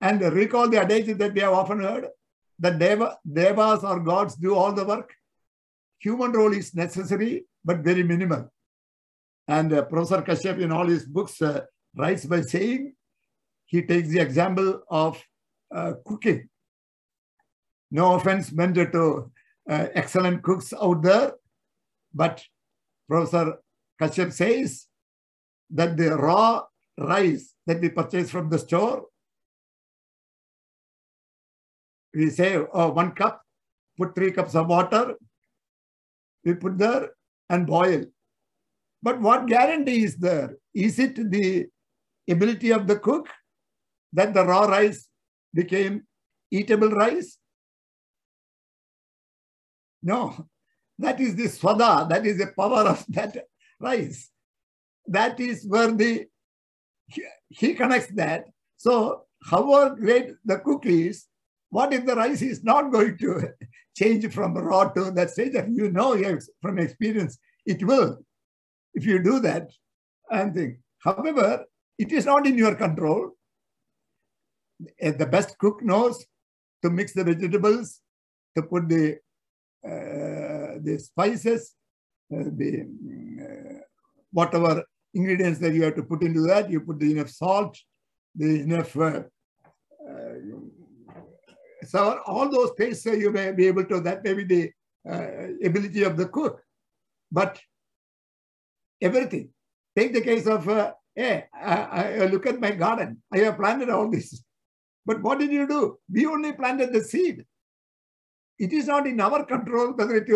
And recall the adage that we have often heard, that devas or gods do all the work. Human role is necessary, but very minimal. And Professor Kashyap in all his books writes by saying, he takes the example of cooking. No offense meant to excellent cooks out there, but Professor Kashyap says that the raw rice that we purchase from the store, we say, oh, 1 cup, put 3 cups of water, we put there and boil. But what guarantee is there? Is it the ability of the cook that the raw rice became eatable rice? No, that is the swada, that is the power of that rice. That is where he connects that. So however great the cook is, what if the rice is not going to change from raw to that stage? And you know from experience, it will, if you do that. And think. However, it is not in your control. The best cook knows to mix the vegetables, to put the spices, whatever ingredients that you have to put into that, you put the enough salt, the enough so all those tastes you may be able to, that may be the ability of the cook. But everything, take the case of, hey, I look at my garden, I have planted all this. But what did you do? We only planted the seed. It is not in our control whether it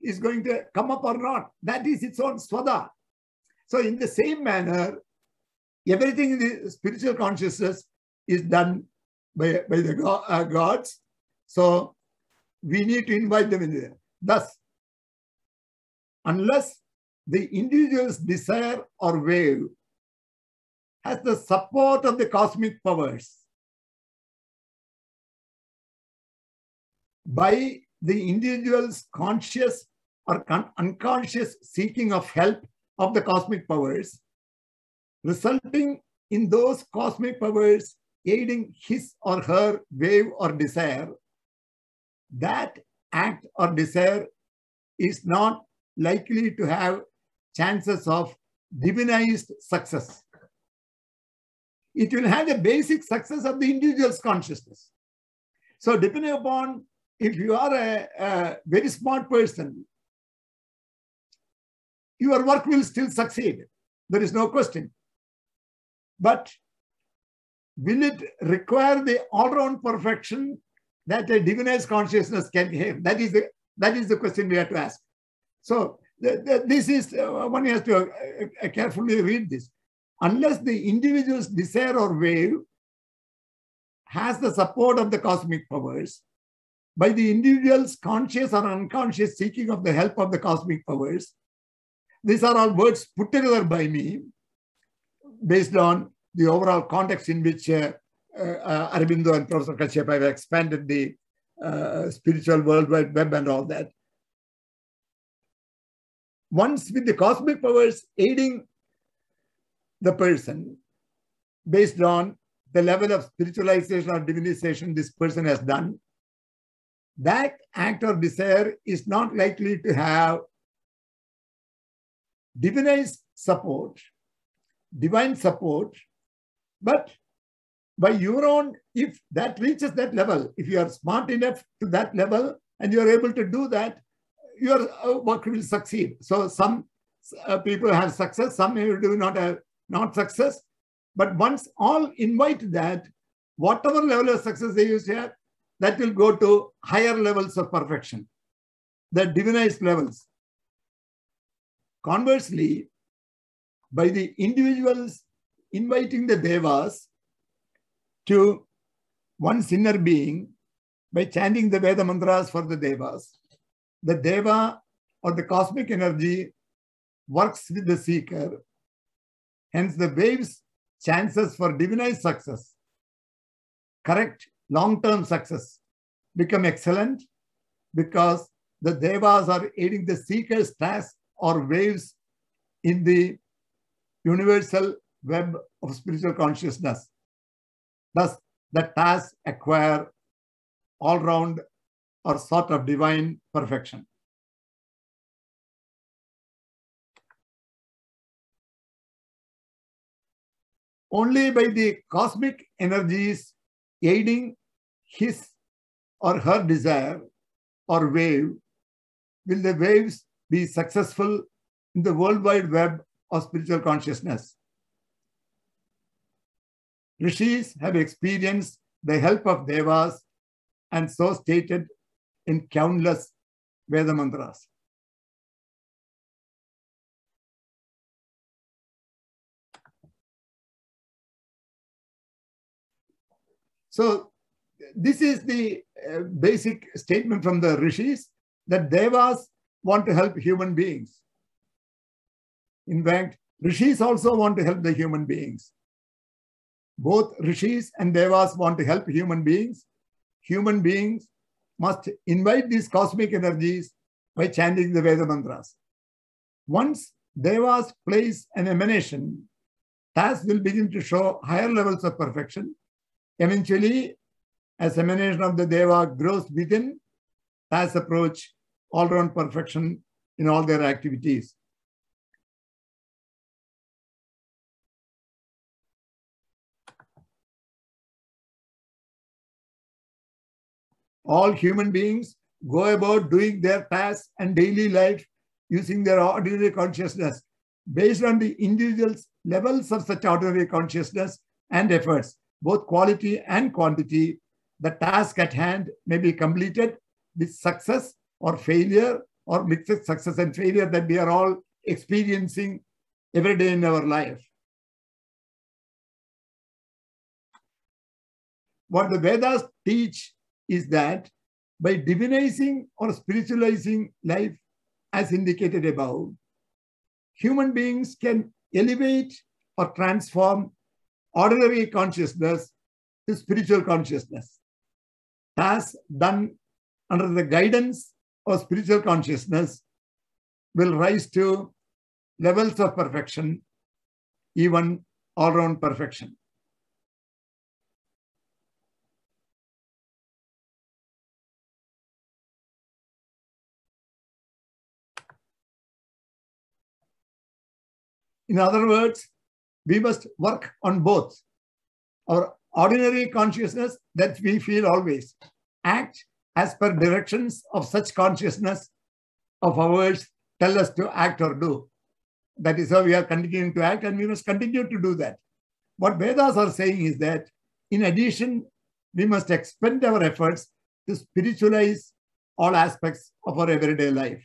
is going to come up or not. That is its own swada. So in the same manner, everything in the spiritual consciousness is done by the gods. So we need to invite them in there. Thus, unless the individual's desire or wave has the support of the cosmic powers, by the individual's conscious or unconscious seeking of help of the cosmic powers, resulting in those cosmic powers aiding his or her wave or desire, that act or desire is not likely to have chances of divinized success. It will have the basic success of the individual's consciousness. So depending upon, if you are a very smart person, your work will still succeed. There is no question. But will it require the all-round perfection that a divinized consciousness can have? That is the question we have to ask. So this is, one has to carefully read this. Unless the individual's desire or wave has the support of the cosmic powers, by the individual's conscious or unconscious seeking of the help of the cosmic powers, these are all words put together by me based on the overall context in which Aurobindo and Professor Kashyap have expanded the spiritual World Wide Web and all that. Once with the cosmic powers aiding the person based on the level of spiritualization or divinization this person has done, that act or desire is not likely to have divine support, but by your own, if that reaches that level, if you are smart enough to that level and you are able to do that, your work will succeed. So some people have success, some do not have success, but once all invite that, whatever level of success they used to have, that will go to higher levels of perfection, the divinized levels. Conversely, by the individuals inviting the devas to one's inner being, by chanting the Veda mantras for the devas, the deva or the cosmic energy works with the seeker. Hence, the wave's chances for divinized success, correct long-term success, become excellent because the devas are aiding the seeker's task or waves in the universal web of spiritual consciousness. Thus, the tasks acquire all-round or sort of divine perfection. Only by the cosmic energies aiding his or her desire or wave, will the waves be successful in the World Wide Web of spiritual consciousness? Rishis have experienced the help of devas and so stated in countless Veda mantras. So this is the basic statement from the Rishis, that devas want to help human beings. In fact, Rishis also want to help the human beings. Both Rishis and devas want to help human beings. Human beings must invite these cosmic energies by chanting the Veda mantras. Once devas place an emanation, tasks will begin to show higher levels of perfection. Eventually, as emanation of the deva grows within, tasks approach all-round perfection in all their activities. All human beings go about doing their tasks and daily life using their ordinary consciousness. Based on the individual's levels of such ordinary consciousness and efforts, both quality and quantity, the task at hand may be completed with success or failure, or mixed success and failure that we are all experiencing every day in our life. What the Vedas teach is that by divinizing or spiritualizing life, as indicated above, human beings can elevate or transform ordinary consciousness to spiritual consciousness. Tasks done under the guidance of spiritual consciousness will rise to levels of perfection, even all-round perfection. In other words, we must work on both our ordinary consciousness that we feel always, act as per directions of such consciousness of ours tell us to act or do. That is how we are continuing to act, and we must continue to do that. What Vedas are saying is that, in addition, we must expend our efforts to spiritualize all aspects of our everyday life.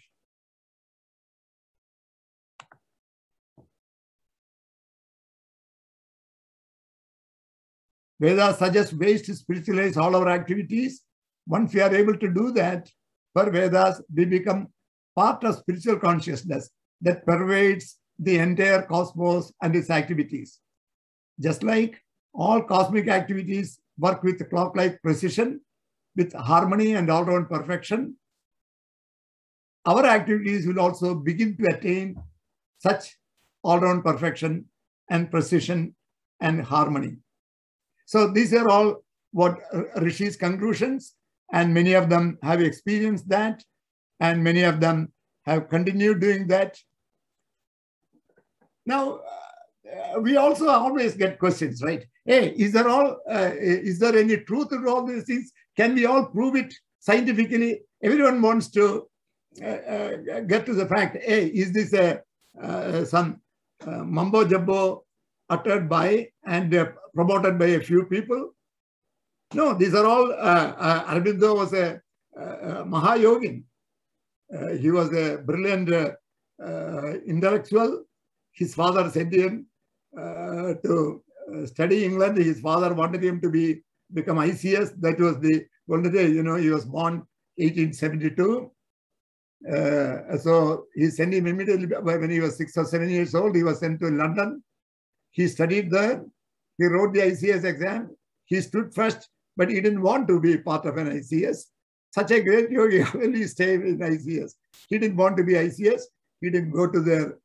Vedas suggest ways to spiritualize all our activities. Once we are able to do that, per Vedas, we become part of spiritual consciousness that pervades the entire cosmos and its activities. Just like all cosmic activities work with clock-like precision, with harmony and all-round perfection, our activities will also begin to attain such all-round perfection and precision and harmony. So these are all what Rishi's conclusions, and many of them have experienced that, and many of them have continued doing that. Now, we also always get questions, right? Hey, is there any truth to all these things? Can we all prove it scientifically? Everyone wants to get to the fact, hey, is this some mumbo jumbo uttered by and promoted by a few people? No, these are all, Aurobindo was a Mahayogin. He was a brilliant intellectual. His father sent him to study England. His father wanted him to become ICS. That was the golden day. You know, he was born 1872. So he sent him immediately when he was 6 or 7 years old. He was sent to London. He studied there. He wrote the ICS exam. He stood first, but he didn't want to be part of an ICS. Such a great yogi only stayed in ICS. He didn't want to be ICS. He didn't go to the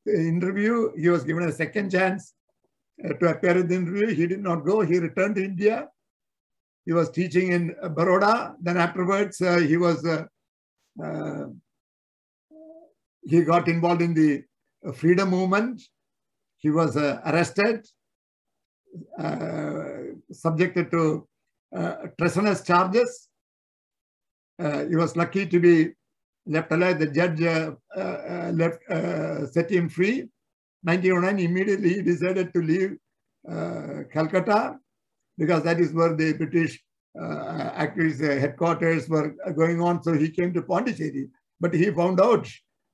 interview. He was given a second chance to appear in the interview. He did not go. He returned to India. He was teaching in Baroda. Then afterwards, he got involved in the freedom movement. He was arrested, subjected to treasonous charges. He was lucky to be left alive. The judge set him free. 1909, immediately he decided to leave Calcutta, because that is where the British activist headquarters were going on. So he came to Pondicherry, but he found out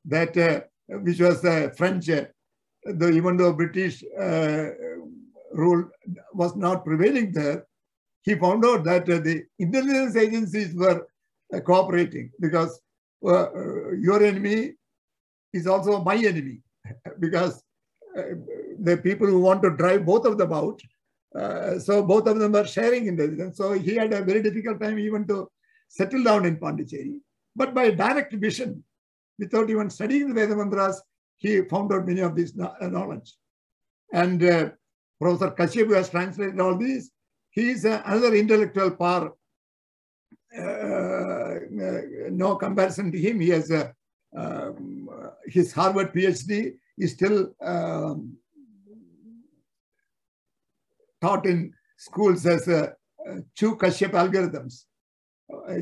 that, which was French, even though British rule was not prevailing there, he found out that the intelligence agencies were cooperating, because your enemy is also my enemy, because the people who want to drive both of them out, so both of them are sharing intelligence. So he had a very difficult time even to settle down in Pondicherry. But by direct vision, without even studying the Veda Mantras, he found out many of this knowledge. And Professor Kashyap, who has translated all these, he is another intellectual power. No comparison to him. He has his Harvard PhD is still taught in schools as Chu Kashyap algorithms.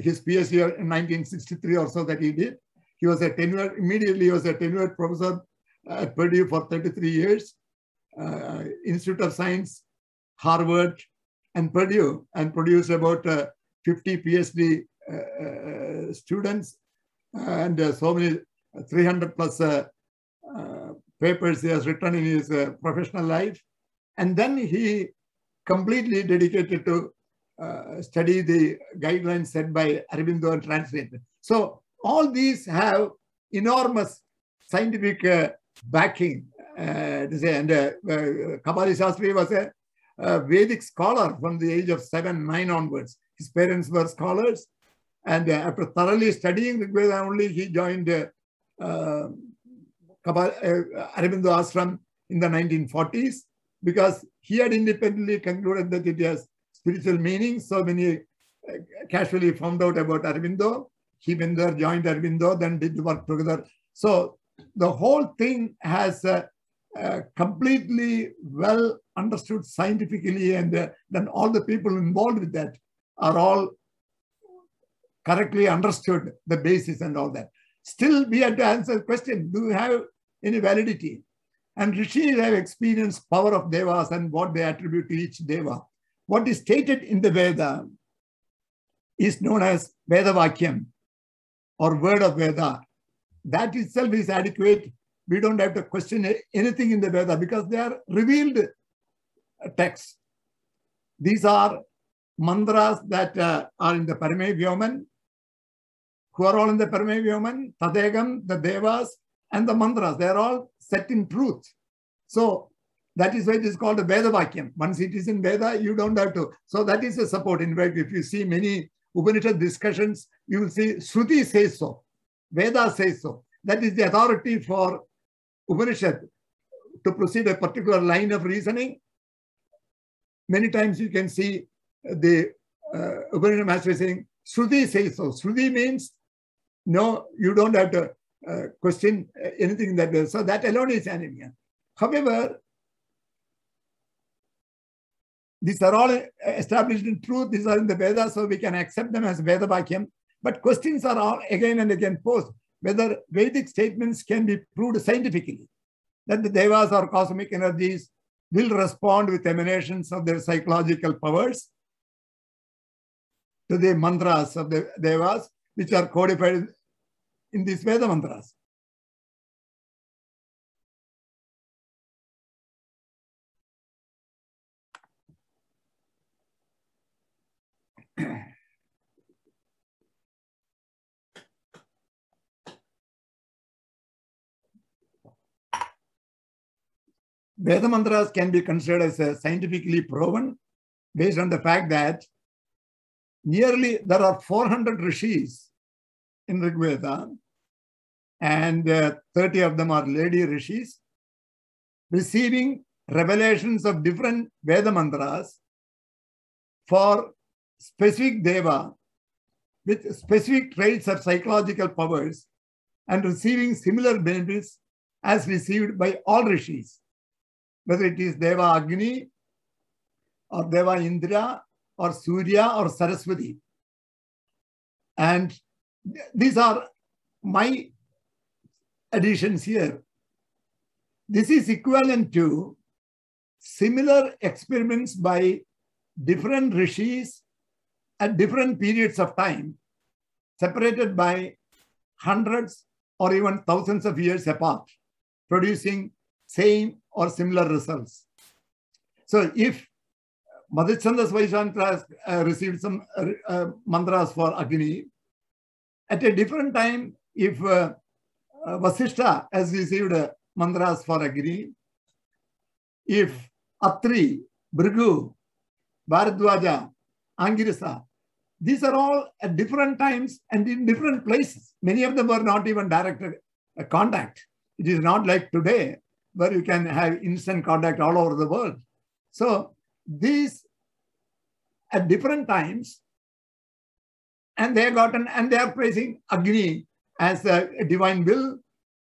His PhD in 1963 or so that he did. He was a tenured professor at Purdue for 33 years, Institute of Science, Harvard, and Purdue, and produced about 50 PhD students, and so many 300 plus papers he has written in his professional life. And then he completely dedicated to study the guidelines set by Aurobindo and translated. So all these have enormous scientific backing. To say. And Kapali Shastri was a Vedic scholar from the age of 7, 9 onwards. His parents were scholars, and after thoroughly studying Rigveda only, he joined Aurobindo Ashram in the 1940s, because he had independently concluded that it has spiritual meaning. So when he casually found out about Aurobindo, he went there, joined Aurobindo, then did work together. So the whole thing has completely well understood scientifically, and then all the people involved with that are all correctly understood the basis and all that. Still, we have to answer the question, do you have any validity? And Rishis have experienced power of Devas and what they attribute to each Deva. What is stated in the Veda is known as Veda Vakyam, or word of Veda. That itself is adequate. We don't have to question anything in the Veda, because they are revealed texts. These are mantras that are in the Paramay Vyoman. Who are all in the Paramay Vyoman? Tadegam, the Devas, and the mantras. They are all set in truth. So that is why it is called a Veda Vakyam. Once it is in Veda, you don't have to. So that is a support. In fact, if you see many Upanishad discussions, you will see Shruti says so, Veda says so. That is the authority for Upanishad to proceed a particular line of reasoning. Many times you can see the Upanishad master saying, Shruti says so. Shruti means, no, you don't have to question anything that way. So that alone is anemia. However, these are all established in truth. These are in the Vedas, so we can accept them as Veda Vakyam. But questions are all again and again posed, whether Vedic statements can be proved scientifically, that the Devas or cosmic energies will respond with emanations of their psychological powers to the mantras of the Devas, which are codified in these Veda mantras. Veda mantras can be considered as scientifically proven based on the fact that there are 400 rishis in Rig Veda, and 30 of them are lady rishis, receiving revelations of different Veda mantras for specific Deva with specific traits of psychological powers, and receiving similar benefits as received by all rishis, whether it is Deva Agni or Deva Indra or Surya or Saraswati. And these are my additions here. This is equivalent to similar experiments by different rishis at different periods of time, separated by hundreds or even thousands of years apart, producing same or similar results. So if Madhichandas Vaishantras received some mantras for Agni, at a different time, if Vasishtha has received mantras for Agni, if Atri, Bhrigu, Bharadwaja, Angirasa, these are all at different times and in different places. Many of them were not even direct contact. It is not like today where you can have instant contact all over the world. So these at different times, and they are praising Agni as a divine will,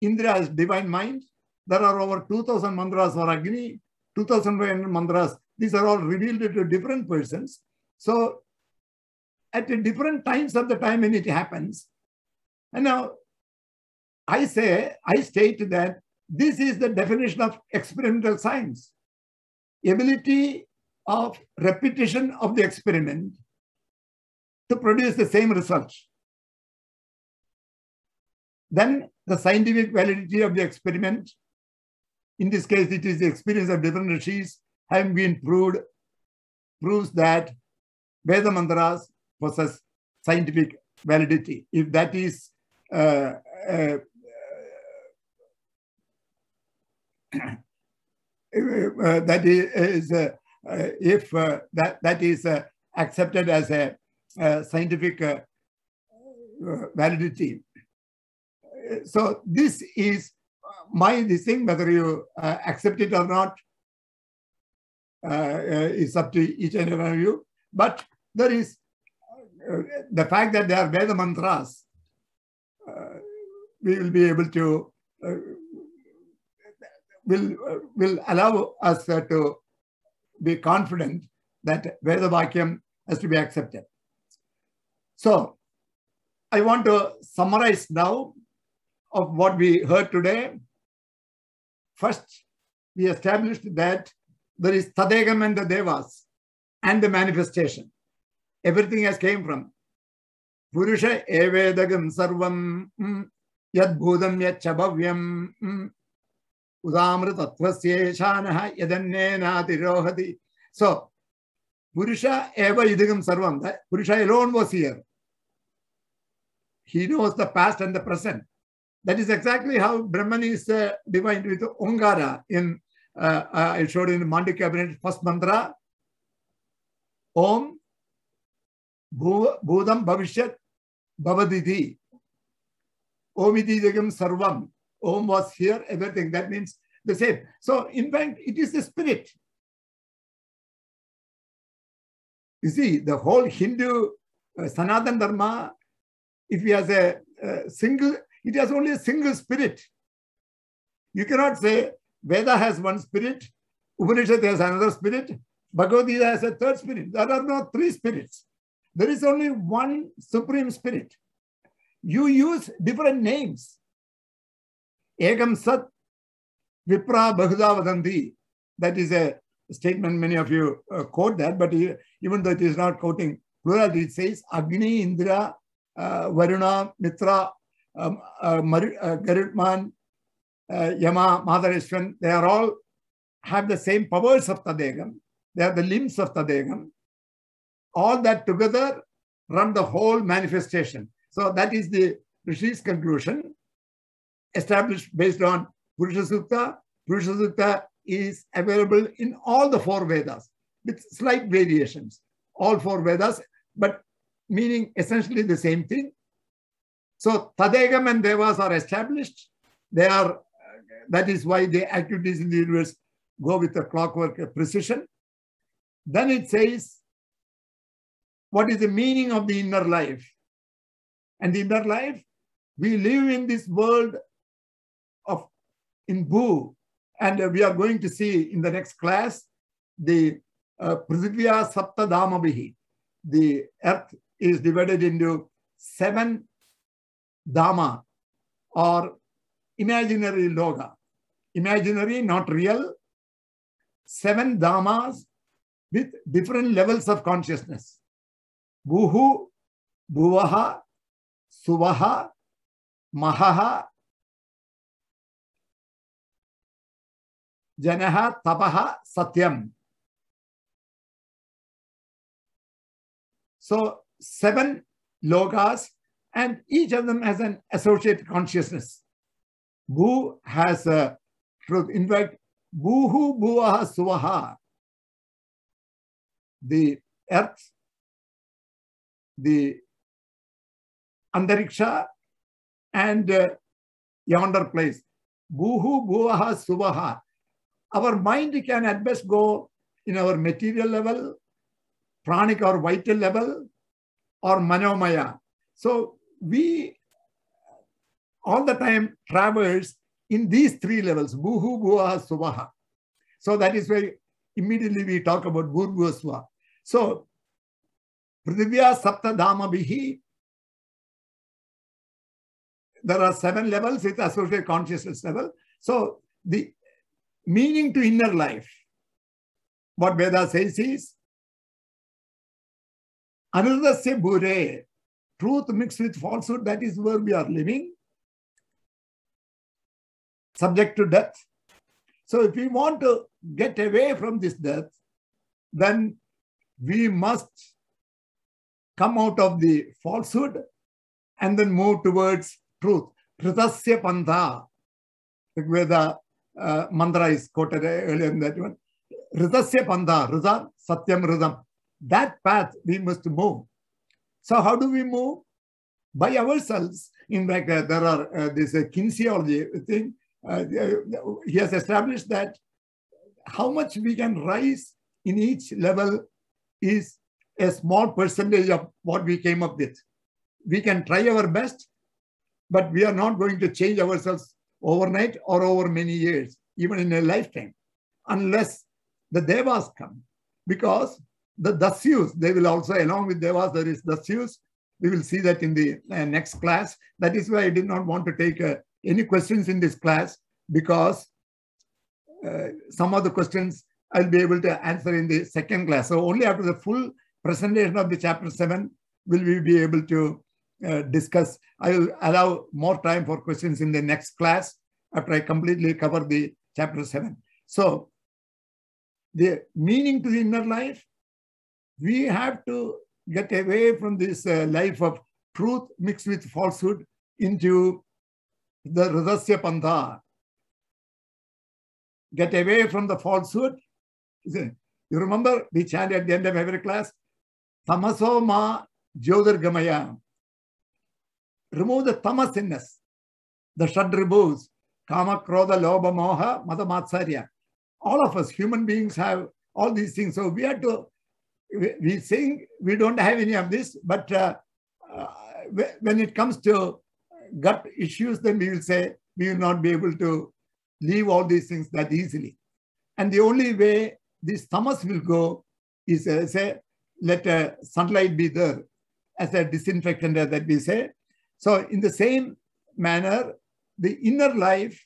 Indra as divine mind. There are over 2,000 mantras for Agni, 2,500 mantras. These are all revealed to different persons. So at different times of the time when it happens, and now I state that this is the definition of experimental science. Ability of repetition of the experiment to produce the same result. Then the scientific validity of the experiment, in this case it is the experience of different rishis having been proved, proves that Veda mantras possess scientific validity. If that is accepted as a scientific validity. So this is my thing, whether you accept it or not is up to each and every one of you. But there is the fact that they are Veda mantras, we will be able to will allow us to be confident that Veda Vakyam has to be accepted. So I want to summarize now of what we heard today. First, we established that there is Tadegam and the Devas and the manifestation. Everything has came from Purusha Evedagam Sarvam Yad Bhudam Yad Chabhavyam Udamritatvasya Shanaha Yadannena Tirohati. So Purusha Eva Idagam Sarvam, that Purusha alone was here. He knows the past and the present. That is exactly how Brahman is defined with Omkara. In I showed in the Mandi cabinet, first mantra, Om Bhudam Bhavishyat Bhavaditi. Om iti Idagam Sarvam. Om was here, everything. That means the same. So, in fact, it is the spirit. You see, the whole Hindu Sanatana Dharma, if he has a single, it has only a single spirit. You cannot say Veda has one spirit, Upanishad has another spirit, Bhagavad Gita has a third spirit. There are no three spirits. There is only one supreme spirit. You use different names. Ekam Sat Vipra Bahudha Vadanti. That is a statement many of you quote that, but even though it is not quoting plurality, it says Agni, Indra, Varuna, Mitra, Garudman, Yama, Madhareshwan, they are all have the same powers of Tadegam. They are the limbs of Tadegam. All that together run the whole manifestation. So that is the Rishi's conclusion, established based on Purusha Sukta. Purusha Sukta is available in all the four Vedas with slight variations. All four Vedas, but meaning essentially the same thing. So Tadegam and Devas are established. They are, that is why the activities in the universe go with a clockwork precision. Then it says, what is the meaning of the inner life? And the inner life, we live in this world of in Bhu, and we are going to see in the next class the Prithivya Sapta Dhamabhihi. The earth is divided into 7 Dhamma or imaginary loga. Imaginary, not real. 7 Dhammas with different levels of consciousness. Bhuhu, Bhuvaha, Suvaha, Mahaha, Janaha, Tapaha, Satyam. So 7 logas, and each of them has an associated consciousness. Bhu has a truth. In fact, Bhuhu, Bhuvaha, Suvaha, the earth, the Antariksha, and yonder place. Bhuhu, Bhuvaha, Suvaha. Our mind can at best go in our material level, pranic or vital level, or manomaya. So we all the time traverse in these 3 levels, Bhuhu, Bhuvaha, Suvaha. So that is why immediately we talk about Bhurvasva. So Prithivya Sapta Dhamma Bihi, there are 7 levels with associated consciousness level. So the meaning to inner life, what Veda says is, Anurdasya Bhure, truth mixed with falsehood, that is where we are living, subject to death. So if we want to get away from this death, then we must come out of the falsehood and then move towards truth. Kritasya Pantha, Rigveda mantra is quoted earlier in that one. Ritasya Pantha, Rida, Satyam Ridam. That path we must move. So how do we move? By ourselves. In fact, there are this kinesiology thing. He has established that how much we can rise in each level is a small percentage of what we came up with. We can try our best, but we are not going to change ourselves overnight or over many years, even in a lifetime, unless the Devas come. Because the Dasyus, they will also, along with Devas, there is Dasyus. We will see that in the next class. That is why I did not want to take any questions in this class, because some of the questions I'll be able to answer in the second class. So only after the full presentation of the chapter 7 will we be able to discuss. I will allow more time for questions in the next class after I completely cover the chapter 7. So the meaning to the inner life, we have to get away from this life of truth mixed with falsehood into the Hridasya Pantha. Get away from the falsehood. You remember we chant at the end of every class, Tamaso Ma Jyotirgamaya. Remove the tamas in us, the Shadribhus, Kama, Krodha, Lobha, Moha, Mada, Matsarya. All of us, human beings, have all these things. So we have to, we saying we don't have any of this, but when it comes to gut issues, then we will say we will not be able to leave all these things that easily. And the only way this tamas will go is say, let sunlight be there as a disinfectant that we say. So in the same manner, the inner life,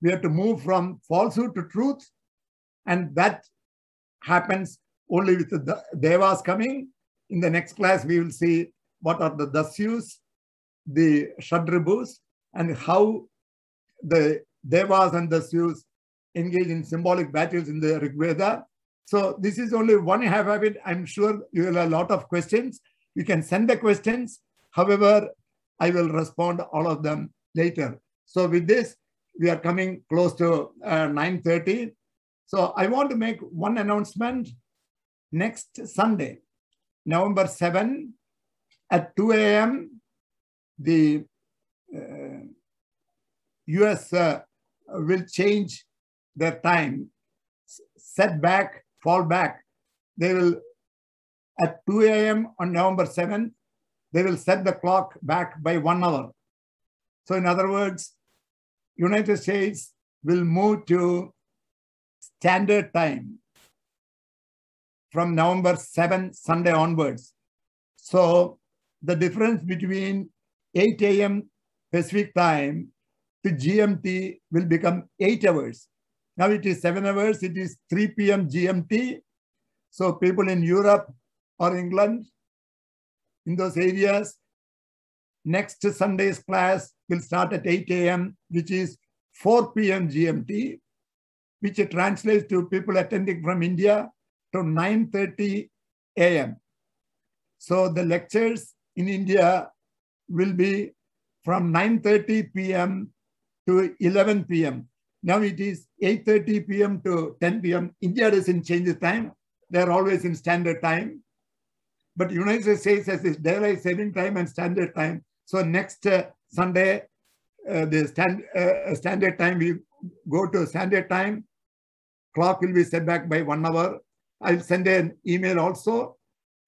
we have to move from falsehood to truth, and that happens only with the Devas coming. In the next class, we will see what are the Dasyus, the Shadribhus, and how the Devas and Dasyus engage in symbolic battles in the Rig Veda. So this is only one half of it. I'm sure you will have a lot of questions. You can send the questions. However, I will respond all of them later. So with this, we are coming close to 9:30. So I want to make one announcement. Next Sunday, November 7 at 2 a.m., the US will change their time, set back, fall back. They will, at 2 a.m. on November 7th, they will set the clock back by 1 hour. So in other words, United States will move to standard time from November 7th, Sunday onwards. So the difference between 8 a.m. Pacific time to GMT will become 8 hours. Now it is 7 hours. It is 3 p.m. GMT. So people in Europe or England, in those areas, next Sunday's class will start at 8 a.m., which is 4 p.m. GMT, which translates to people attending from India to 9:30 a.m. So the lectures in India will be from 9:30 p.m. to 11 p.m. Now it is 8:30 p.m. to 10 p.m. India doesn't change the time. They're always in standard time. But United States has this daylight saving time and standard time. So next Sunday, the standard time, we go to standard time. Clock will be set back by 1 hour. I'll send an email also.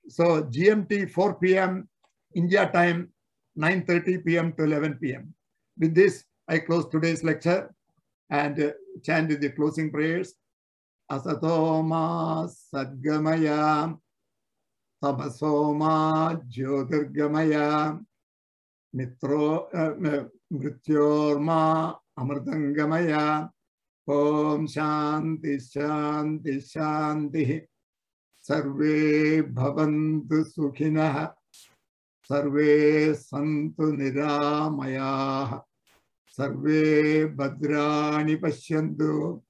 So GMT 4 p.m. India time, 9:30 p.m. to 11 p.m. With this, I close today's lecture and chant the closing prayers. Asatoma Sadgamaya, Tamasoma Jyotirgamaya, Mrityorma Amritangamaya, Om Shanti Shanti Shanti, Sarve Bhavantu Sukhinah, Sarve Santu Niramaya, Sarve Bhadrani Pashyantu,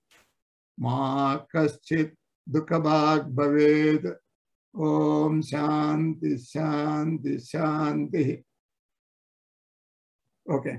Ma Kaschit Dukhabhag Bhaved. Om Shanti Shanti Shanti. Okay.